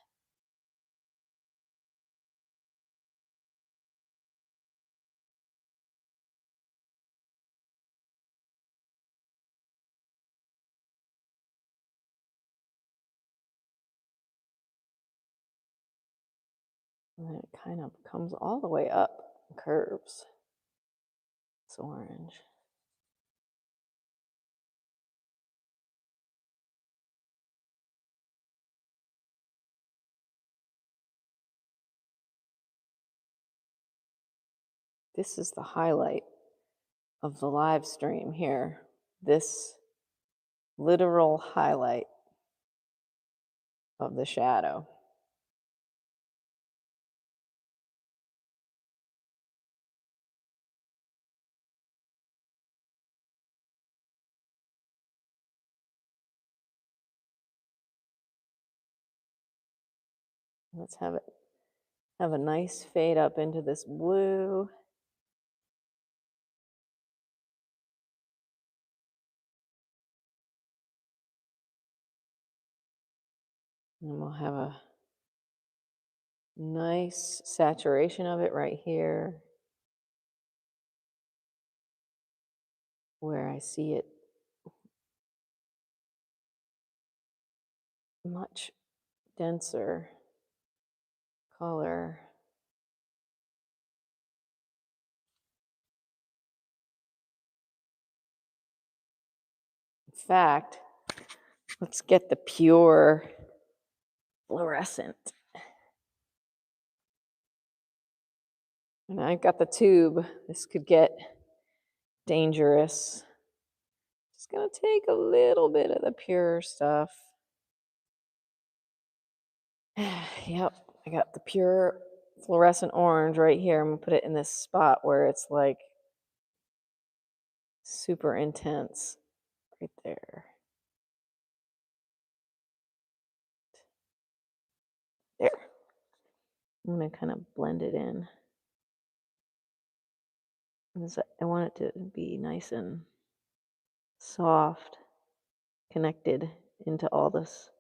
And then it kind of comes all the way up, curves. It's orange. This is the highlight of the live stream here. This literal highlight of the shadow. Let's have a nice fade up into this blue. And we'll have a nice saturation of it right here, where I see it much denser color. In fact, let's get the pure fluorescent. And I've got the tube. This could get dangerous. Just gonna take a little bit of the pure stuff. Yep, I got the pure fluorescent orange right here. I'm gonna put it in this spot where it's like super intense right there. There. I'm gonna kind of blend it in. I want it to be nice and soft, connected into all this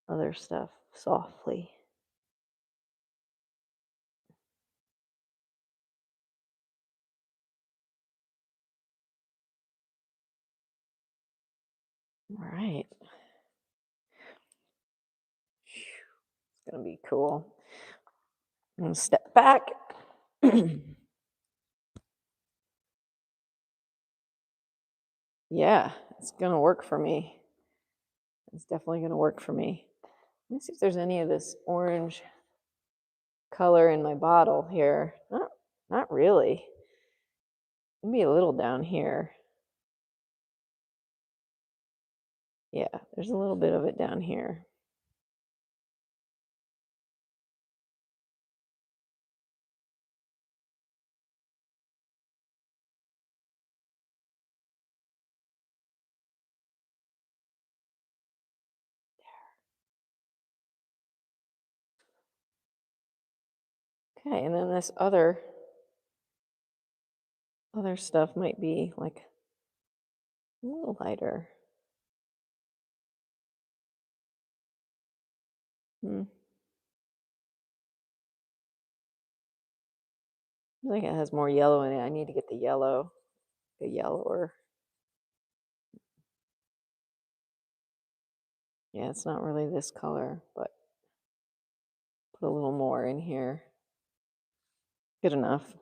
other stuff softly. All right. It's gonna be cool. I'm gonna step back. Yeah, it's gonna work for me. It's definitely gonna work for me. Let me see if there's any of this orange color in my bottle here. Not really. Maybe a little down here. Yeah, there's a little bit of it down here. Okay, and then this other stuff might be like a little lighter. I think it has more yellow in it. I need to get the yellower. Yeah, it's not really this color, but put a little more in here. Good enough.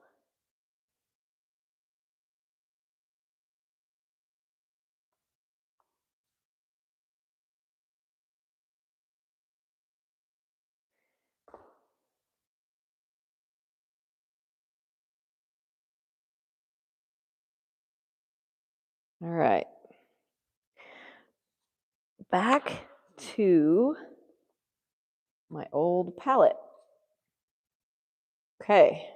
All right. Back to my old palette. Okay.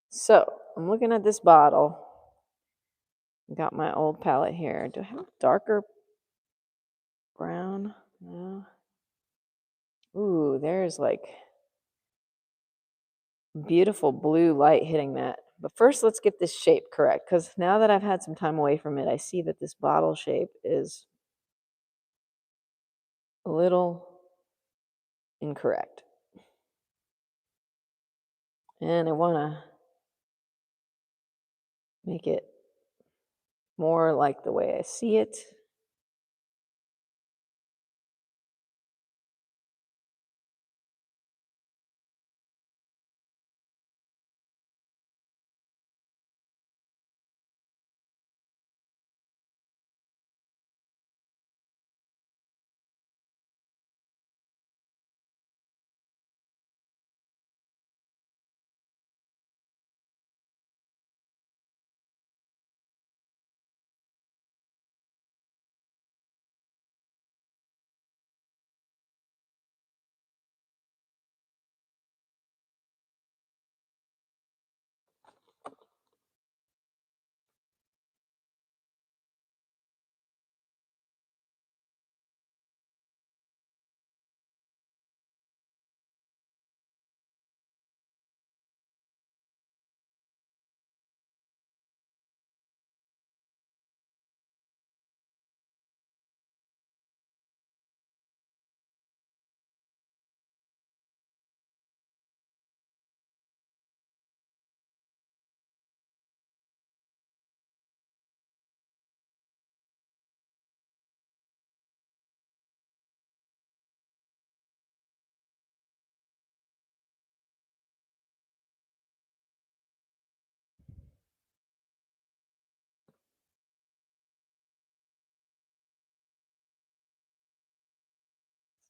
So I'm looking at this bottle. Got my old palette here. Do I have a darker brown? No. Ooh, there's like beautiful blue light hitting that. But first, let's get this shape correct, because now that I've had some time away from it, I see that this bottle shape is a little incorrect. And I want to make it more like the way I see it.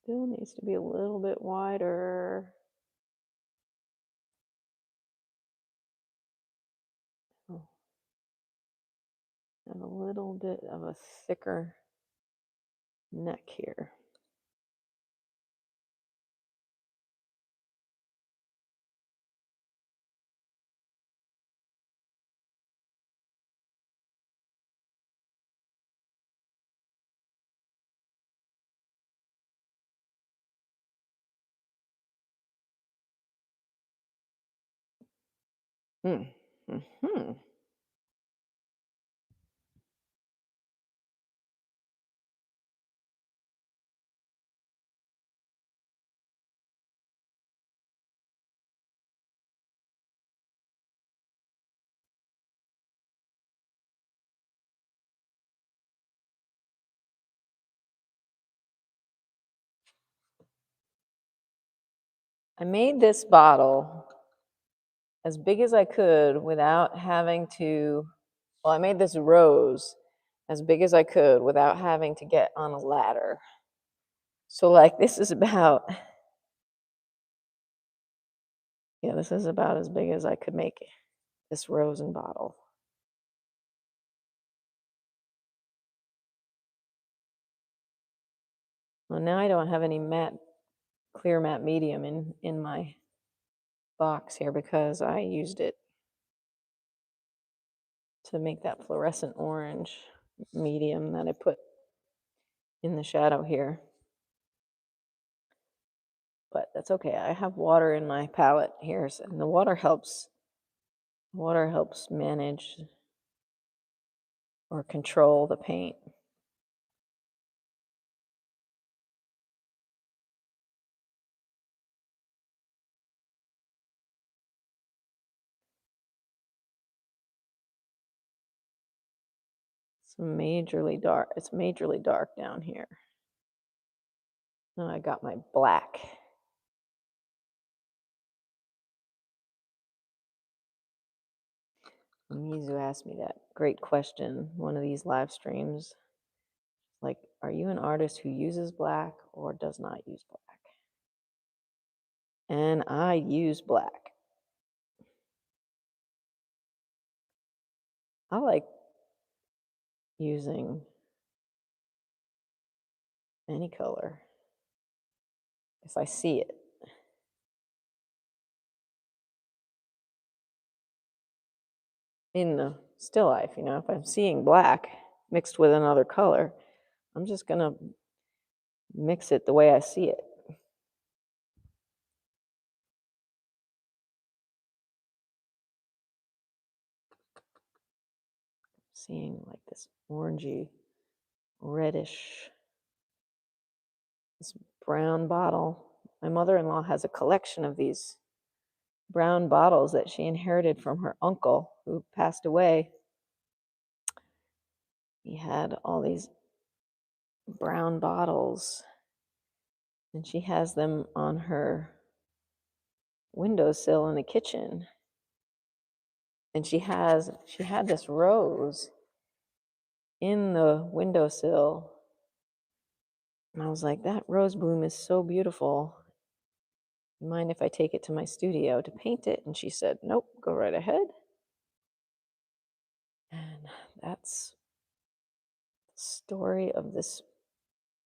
Still needs to be a little bit wider. Oh, and a little bit of a thicker neck here. Mm-hmm. I made this bottle as big as I could without having to, well, I made this rose as big as I could without having to get on a ladder. So like this is about, yeah, this is about as big as I could make this rose and bottle. Well, now I don't have any matte, clear matte medium in my box here because I used it to make that fluorescent orange medium that I put in the shadow here. But that's okay. I have water in my palette here, and the water helps manage or control the paint. It's majorly dark down here. Now I got my black. Mizu asked me that great question, one of these live streams. Like, are you an artist who uses black or does not use black? And I use black. I like using any color if I see it. In the still life, you know, if I'm seeing black mixed with another color, I'm just going to mix it the way I see it. Seeing like this orangey, reddish, this brown bottle. My mother-in-law has a collection of these brown bottles that she inherited from her uncle who passed away. He had all these brown bottles, and she has them on her windowsill in the kitchen. And she had this rose in the windowsill. And I was like, that rose bloom is so beautiful. Mind if I take it to my studio to paint it? And she said, nope, go right ahead. And that's the story of this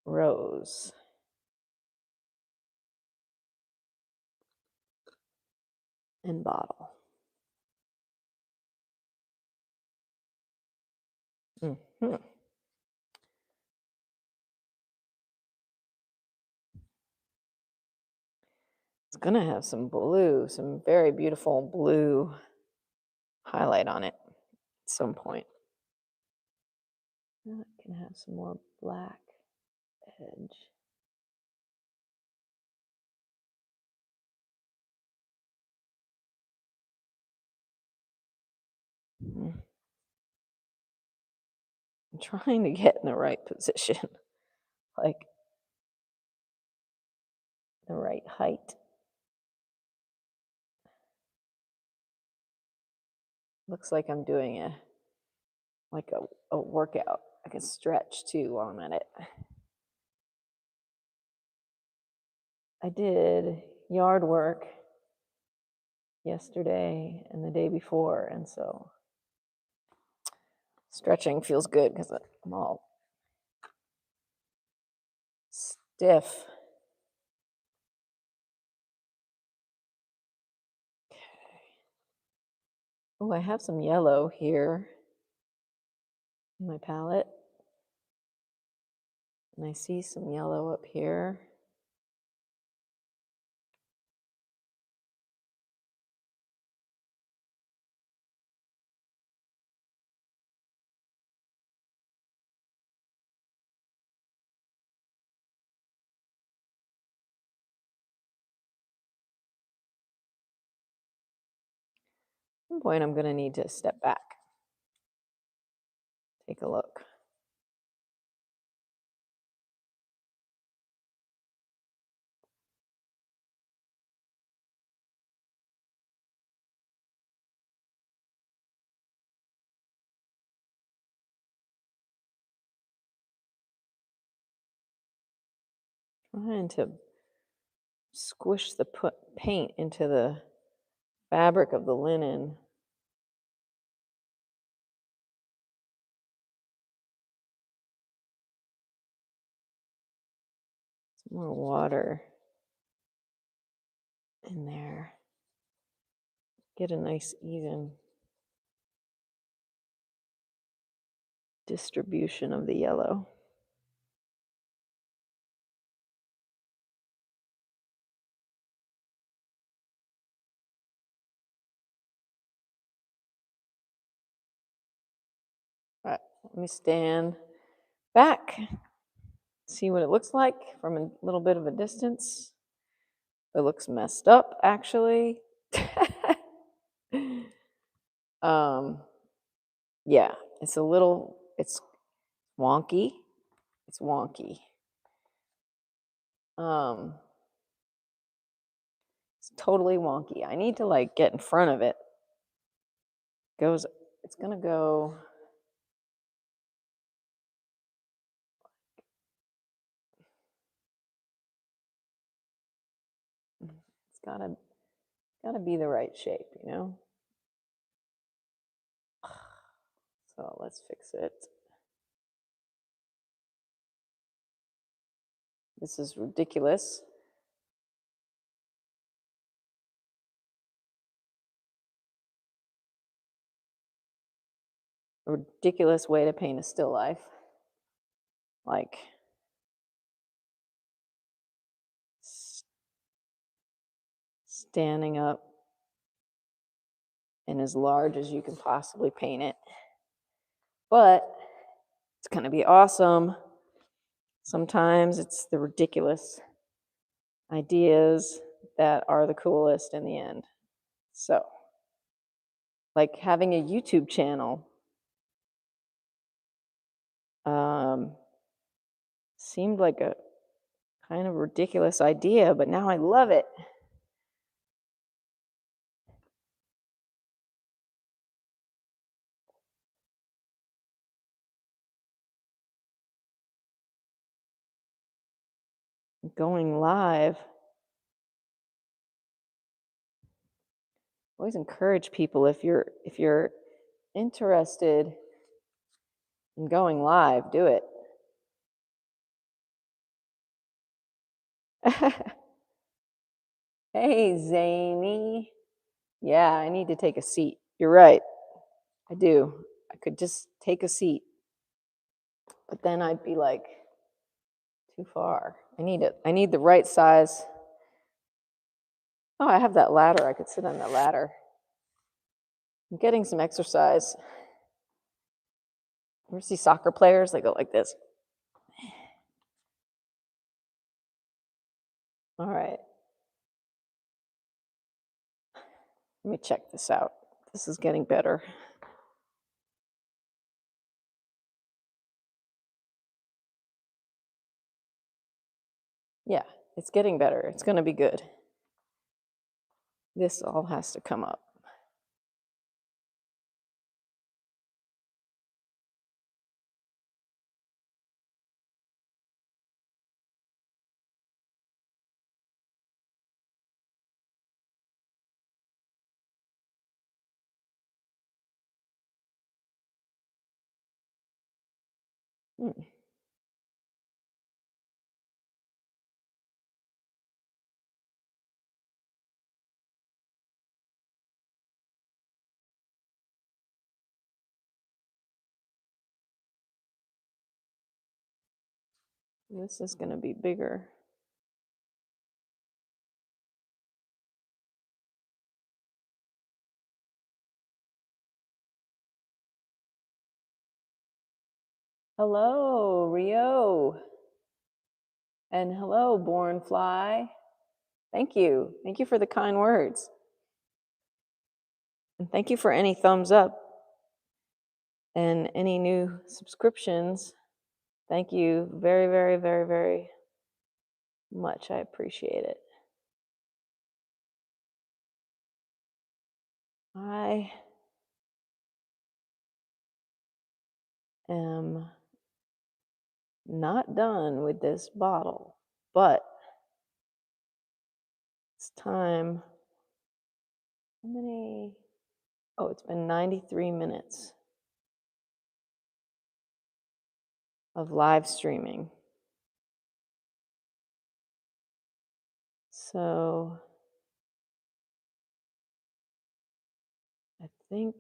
rose. And bottle. Mm-hmm. It's gonna have some blue, some very beautiful blue highlight on it at some point. Now it can have some more black edge. I'm trying to get in the right position, like the right height. Looks like I'm doing a workout. I can stretch too while I'm at it. I did yard work yesterday and the day before, and so stretching feels good because I'm all stiff. Okay. Oh, I have some yellow here in my palette. And I see some yellow up here. At some point, I'm going to need to step back. Take a look. Trying to squish the paint into the fabric of the linen. Some more water in there. Get a nice even distribution of the yellow. All right, let me stand back, see what it looks like from a little bit of a distance. It looks messed up, actually. Yeah, it's wonky. It's wonky. It's totally wonky. I need to like get in front of it. It's gonna go. It's gotta be the right shape, you know? So let's fix it. This is ridiculous. A ridiculous way to paint a still life. Like, standing up and as large as you can possibly paint it. But it's going to be awesome. Sometimes it's the ridiculous ideas that are the coolest in the end. So, like having a YouTube channel seemed like a kind of ridiculous idea, but now I love it. Going live. Always encourage people, if you're interested in going live, do it. Hey, Zany. Yeah, I need to take a seat. You're right. I do. I could just take a seat, but then I'd be like too far. I need the right size. Oh, I have that ladder. I could sit on that ladder. I'm getting some exercise. You ever see soccer players? They go like this. All right. Let me check this out. This is getting better. Yeah, it's getting better. It's going to be good. This all has to come up. This is going to be bigger. Hello, Rio. And hello, Born Fly. Thank you. Thank you for the kind words. And thank you for any thumbs up and any new subscriptions. Thank you very, very, very, very much. I appreciate it. I am not done with this bottle, but it's time. How many? Oh, it's been 93 minutes of live streaming. So I think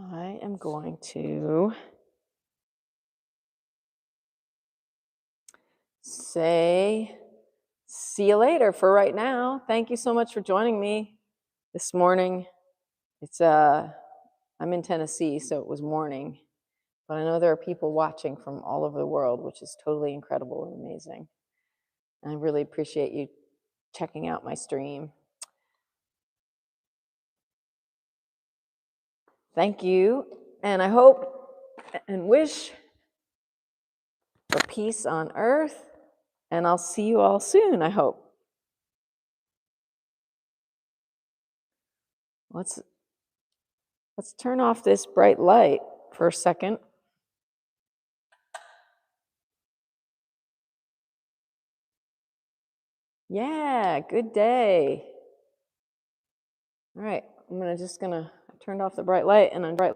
I am going to say see you later for right now. Thank you so much for joining me this morning. It's I'm in Tennessee, so it was morning, but I know there are people watching from all over the world, which is totally incredible and amazing. And I really appreciate you checking out my stream. Thank you, and I hope and wish for peace on earth, and I'll see you all soon, I hope. Let's turn off this bright light for a second. Yeah, good day. All right, I turned off the bright light and I'm bright.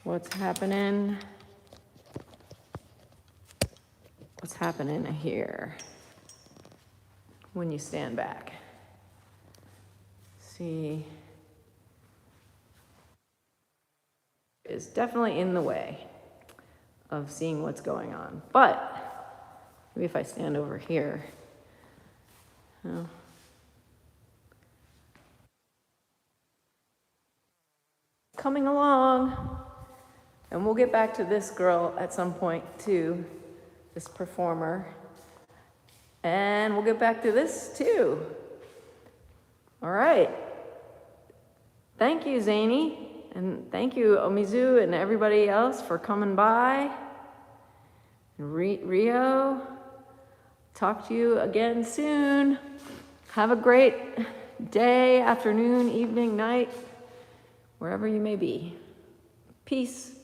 What's happening? What's happening here when you stand back? See, is definitely in the way of seeing what's going on. But maybe if I stand over here, coming along. And we'll get back to this girl at some point too, this performer. And we'll get back to this too. All right. Thank you, Zany. And thank you, Omizu, and everybody else for coming by. Rio, talk to you again soon. Have a great day, afternoon, evening, night, wherever you may be. Peace.